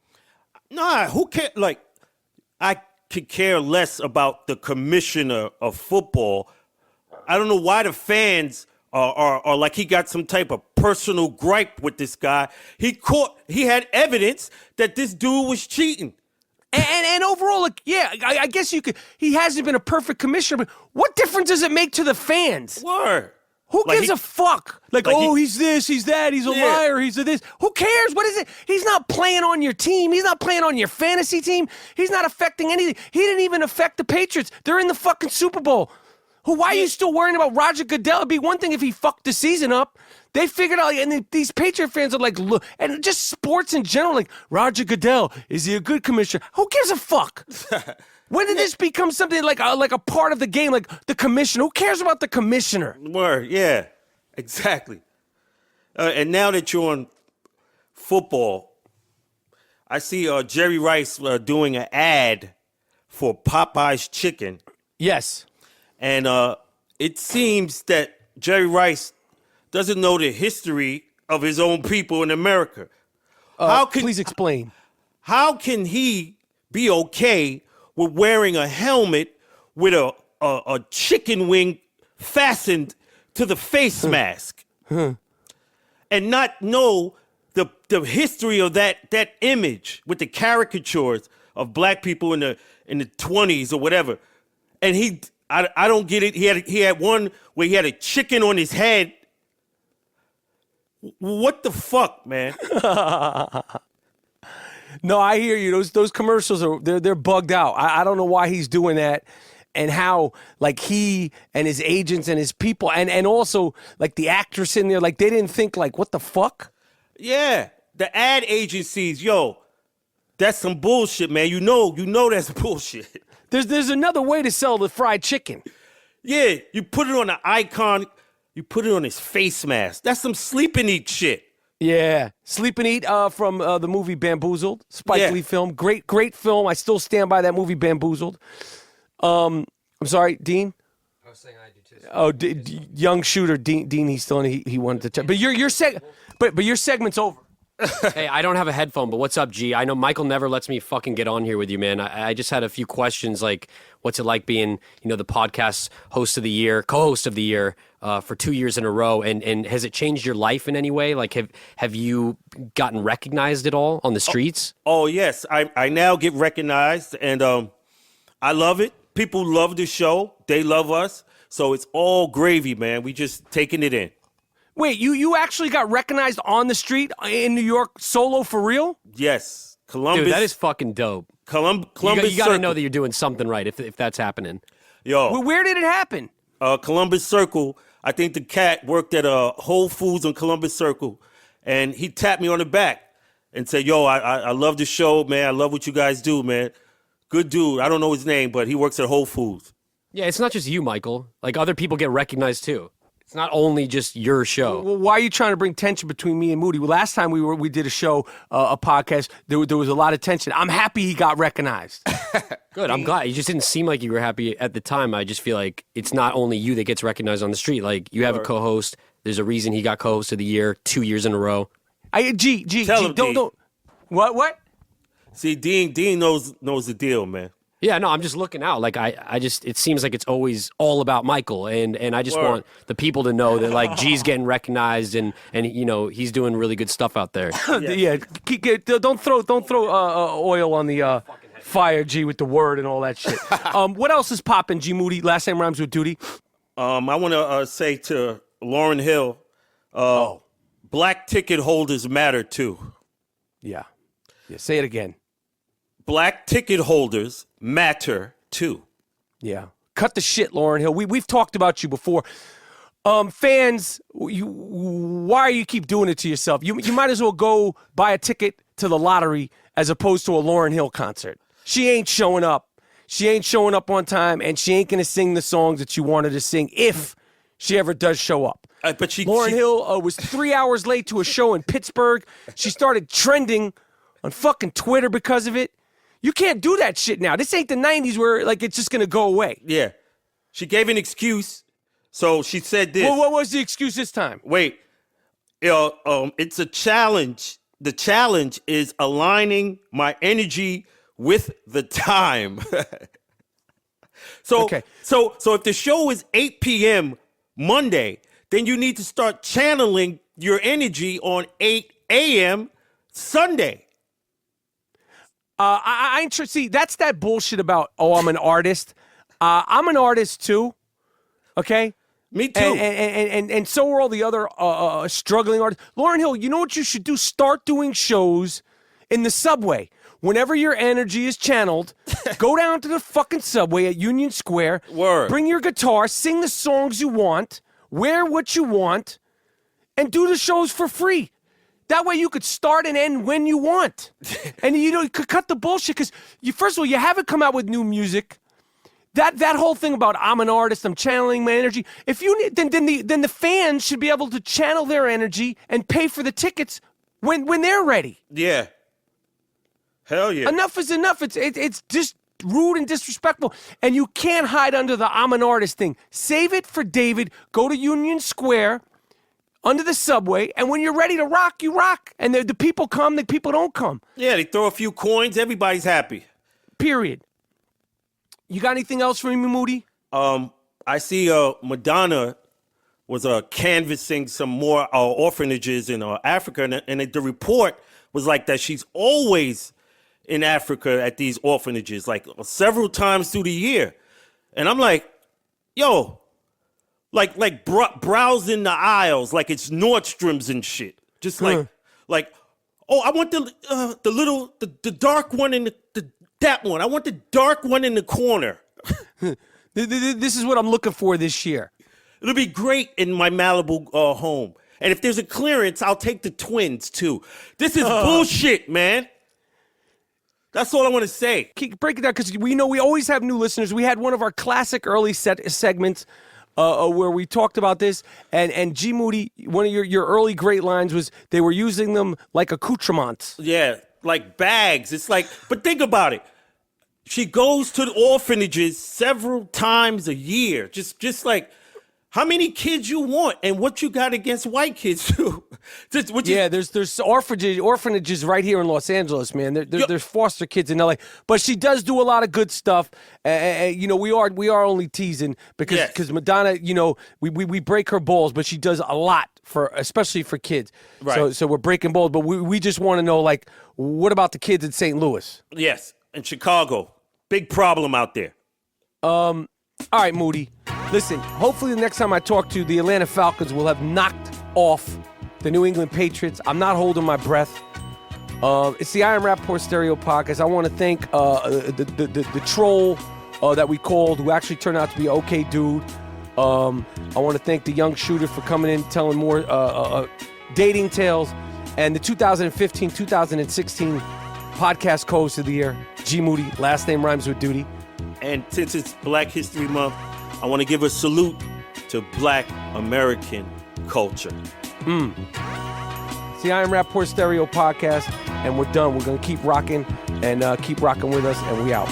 Nah, who cares? Like, I could care less about the commissioner of football. I don't know why the fans are like he got some type of personal gripe with this guy. He had evidence that this dude was cheating. And overall, like, yeah, I guess you could. He hasn't been a perfect commissioner, but what difference does it make to the fans? Word. Who gives a fuck? Like he's this, he's that, he's a liar, he's a this. Who cares? What is it? He's not playing on your team. He's not playing on your fantasy team. He's not affecting anything. He didn't even affect the Patriots. They're in the fucking Super Bowl. Why are you still worrying about Roger Goodell? It'd be one thing if he fucked the season up. They figured out, and these Patriot fans are like, look, and just sports in general, like, Roger Goodell, is he a good commissioner? Who gives a fuck? When did this become something like a part of the game, like the commissioner? Who cares about the commissioner? Word, yeah, exactly. And now that you're on football, I see Jerry Rice doing an ad for Popeyes chicken. Yes. And it seems that Jerry Rice doesn't know the history of his own people in America. Please explain. How can he be okay with wearing a helmet with a chicken wing fastened to the face mask and not know the history of that image with the caricatures of black people in the 20s or whatever? And I don't get it. He had one where he had a chicken on his head. What the fuck, man? No, I hear you. Those commercials they're bugged out. I don't know why he's doing that, and how like he and his agents and his people and also like the actress in there, like they didn't think like, what the fuck? Yeah, the ad agencies, yo, that's some bullshit, man. You know that's bullshit. There's another way to sell the fried chicken. Yeah, you put it on the icon. You put it on his face mask. That's some sleep and eat shit. Yeah, Sleep and Eat from the movie Bamboozled, Spike Lee film. Great film. I still stand by that movie Bamboozled. I'm sorry, Dean? I was saying I do too. Oh, young shooter, Dean. He's still in. He wanted to check. But your segment's over. Hey, I don't have a headphone, but what's up, G? I know Michael never lets me fucking get on here with you, man. I just had a few questions, like what's it like being, the podcast host of the year, co-host of the year for 2 years in a row, and has it changed your life in any way? Like, have you gotten recognized at all on the streets? Oh yes, I now get recognized, and I love it. People love the show. They love us. So it's all gravy, man. We just taking it in. Wait, you actually got recognized on the street in New York solo for real? Yes. Columbus. Dude, that is fucking dope. Columbus You got to know Circle. that you're doing something right if that's happening. Yo. Where did it happen? Columbus Circle. I think the cat worked at Whole Foods on Columbus Circle, and he tapped me on the back and said, yo, I love the show, man. I love what you guys do, man. Good dude. I don't know his name, but he works at Whole Foods. Yeah, it's not just you, Michael. Like, other people get recognized, too. It's not only just your show. Well, why are you trying to bring tension between me and Moody? Well, last time we did a show, a podcast, there was a lot of tension. I'm happy he got recognized. Good, I'm glad. You just didn't seem like you were happy at the time. I just feel like it's not only you that gets recognized on the street. Like, you have a co-host. There's a reason he got co-host of the year 2 years in a row. Tell him, don't. What? See, Dean knows the deal, man. Yeah, no, I'm just looking out. Like, I just, it seems like it's always all about Michael, and I just want the people to know that, like, G's getting recognized, and he's doing really good stuff out there. Yeah, don't throw oil on the fire, G, with the word and all that shit. What else is popping, G Moody? Last name rhymes with Doody. I want to say to Lauryn Hill, black ticket holders matter too. Yeah, say it again. Black ticket holders matter too. Yeah. Cut the shit, Lauryn Hill. We've talked about you before. Fans, why you keep doing it to yourself? You might as well go buy a ticket to the lottery as opposed to a Lauryn Hill concert. She ain't showing up. She ain't showing up on time, and she ain't going to sing the songs that you wanted to sing if she ever does show up. But Lauryn Hill was 3 hours late to a show in Pittsburgh. She started trending on fucking Twitter because of it. You can't do that shit now. This ain't the 90s where, like, it's just going to go away. Yeah. She gave an excuse. So she said this. Well, what was the excuse this time? Wait. It's a challenge the challenge is aligning my energy with the time. So if the show is 8 p.m. Monday, then you need to start channeling your energy on 8 a.m. Sunday. I ain't sure. See, that's that bullshit about, I'm an artist. I'm an artist too. Okay? Me too. And so are all the other struggling artists. Lauryn Hill, you know what you should do? Start doing shows in the subway. Whenever your energy is channeled, go down to the fucking subway at Union Square. Word. Bring your guitar, sing the songs you want, wear what you want, and do the shows for free. That way you could start and end when you want. And you could cut the bullshit because first of all, you haven't come out with new music. That whole thing about I'm an artist, I'm channeling my energy. If you need, then the fans should be able to channel their energy and pay for the tickets when they're ready. Yeah. Hell yeah. Enough is enough. It's just rude and disrespectful. And you can't hide under the I'm an artist thing. Save it for David. Go to Union Square under the subway, and when you're ready to rock, you rock. And the people come, the people don't come. Yeah, they throw a few coins, everybody's happy. Period. You got anything else for me, Moody? I see Madonna was canvassing some more orphanages in Africa, and the report was like that she's always in Africa at these orphanages, like several times through the year. And I'm like, yo, like browsing the aisles like it's Nordstrom's and shit. Just like, I want the dark one in that one. I want the dark one in the corner. This is what I'm looking for this year. It'll be great in my Malibu home. And if there's a clearance, I'll take the twins too. This is bullshit, man. That's all I want to say. Break it down, because we always have new listeners. We had one of our classic early segments where we talked about this, and G Moody, one of your early great lines was they were using them like accoutrements. Yeah, like bags. It's like, but think about it. She goes to the orphanages several times a year. Just like, how many kids you want and what you got against white kids too? There's orphanages right here in Los Angeles, man. There's foster kids in LA, but she does do a lot of good stuff. We are only teasing because Madonna, we break her balls, but she does a lot especially for kids. Right. So we're breaking balls, but we just want to know, like, what about the kids in St. Louis? Yes, in Chicago, big problem out there. All right, Moody. Listen, hopefully the next time I talk to you, the Atlanta Falcons will have knocked off the New England Patriots. I'm not holding my breath. It's the Iron Rapaport Stereo Podcast. I want to thank the troll that we called, who actually turned out to be an okay dude. I want to thank the young shooter for coming in, telling more dating tales. And the 2015-2016 podcast co-host of the year, G Moody. Last name rhymes with Doody. And since it's Black History Month, I want to give a salute to Black American culture. It's the Iron Rapaport Stereo Podcast, and we're done. We're going to keep rocking, and keep rocking with us, and we out.